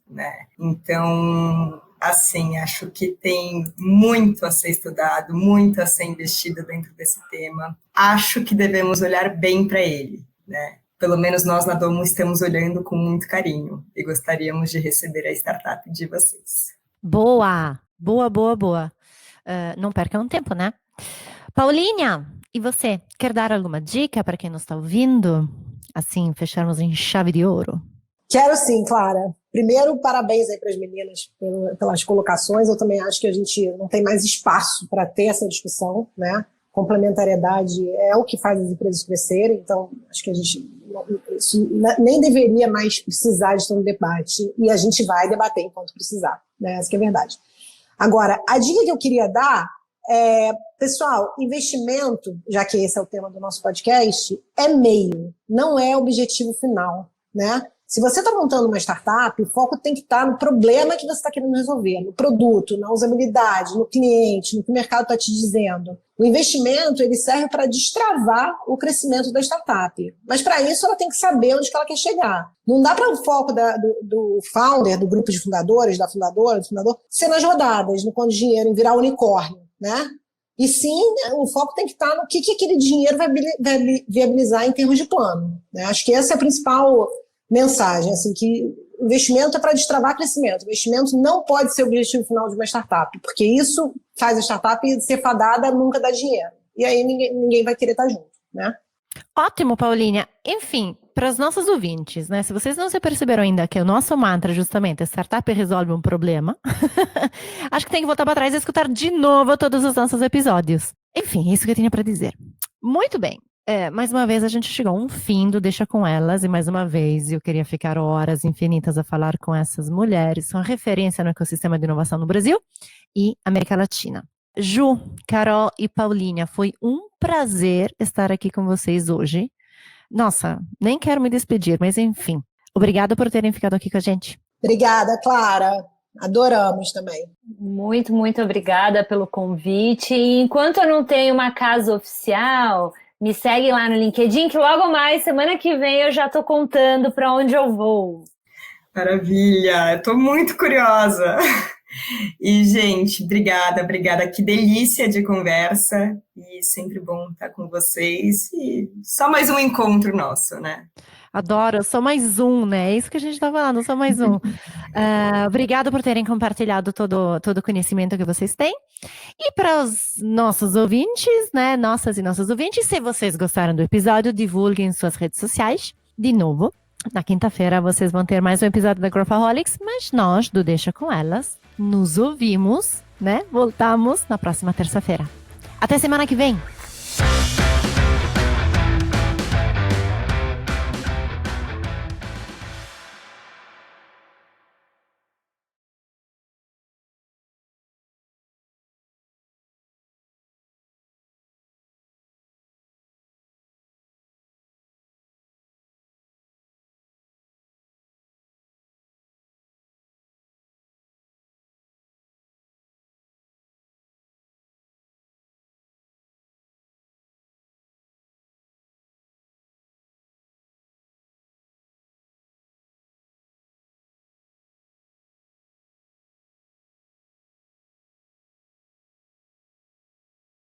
né? Então, assim, acho que tem muito a ser estudado, muito a ser investido dentro desse tema. Acho que devemos olhar bem para ele, né? Pelo menos nós na Domo estamos olhando com muito carinho e gostaríamos de receber a startup de vocês. Boa! Boa. Não percam tempo, né? Paulinha, e você? Quer dar alguma dica para quem nos está ouvindo? Assim, fecharmos em chave de ouro? Quero sim, Clara. Primeiro, parabéns aí para as meninas pelas colocações. Eu também acho que a gente não tem mais espaço para ter essa discussão, né? Complementariedade é o que faz as empresas crescerem, então acho que a gente nem deveria mais precisar de ter um debate, e a gente vai debater enquanto precisar, né? Essa que é a verdade. Agora, a dica que eu queria dar pessoal, investimento, já que esse é o tema do nosso podcast, é meio, não é objetivo final, né? Se você está montando uma startup, o foco tem que estar no problema que você está querendo resolver, no produto, na usabilidade, no cliente, no que o mercado está te dizendo. O investimento, ele serve para destravar o crescimento da startup. Mas para isso ela tem que saber onde que ela quer chegar. Não dá para o foco do founder, do grupo de fundadores, da fundadora, do fundador, ser nas rodadas, no quanto de dinheiro, em virar unicórnio, né? E sim, o foco tem que estar no que aquele dinheiro vai viabilizar em termos de plano, né? Acho que essa é a principal mensagem, assim, que investimento é para destravar crescimento. Investimento não pode ser o objetivo final de uma startup, porque isso faz a startup ser fadada a nunca dar dinheiro. E aí ninguém vai querer estar junto, né? Ótimo, Paulinha. Enfim, para os nossos ouvintes, né? Se vocês não se perceberam ainda que o nosso mantra justamente é startup resolve um problema, acho que tem que voltar para trás e escutar de novo todos os nossos episódios. Enfim, é isso que eu tinha para dizer. Muito bem. Mais uma vez a gente chegou a um fim do Deixa Com Elas, e mais uma vez eu queria ficar horas infinitas a falar com essas mulheres, são referência no ecossistema de inovação no Brasil e América Latina. Ju, Carol e Paulinha, foi um prazer estar aqui com vocês hoje. Nossa, nem quero me despedir, mas enfim, obrigada por terem ficado aqui com a gente. Obrigada, Clara. Adoramos também. Muito, muito obrigada pelo convite. E enquanto eu não tenho uma casa oficial, me segue lá no LinkedIn, que logo mais, semana que vem, eu já estou contando para onde eu vou. Maravilha, eu tô muito curiosa. E, gente, obrigada. Que delícia de conversa. E sempre bom estar com vocês. E só mais um encontro nosso, né? Adoro, só mais um, né? É isso que a gente tá falando, só mais um. Obrigada por terem compartilhado todo o conhecimento que vocês têm. E para os nossos ouvintes, né? Nossas e nossos ouvintes, se vocês gostaram do episódio, divulguem em suas redes sociais. De novo, Na quinta-feira vocês vão ter mais um episódio da Growthaholics, mas nós, do Deixa Com Elas, nos ouvimos, né? Voltamos na próxima terça-feira. Até semana que vem!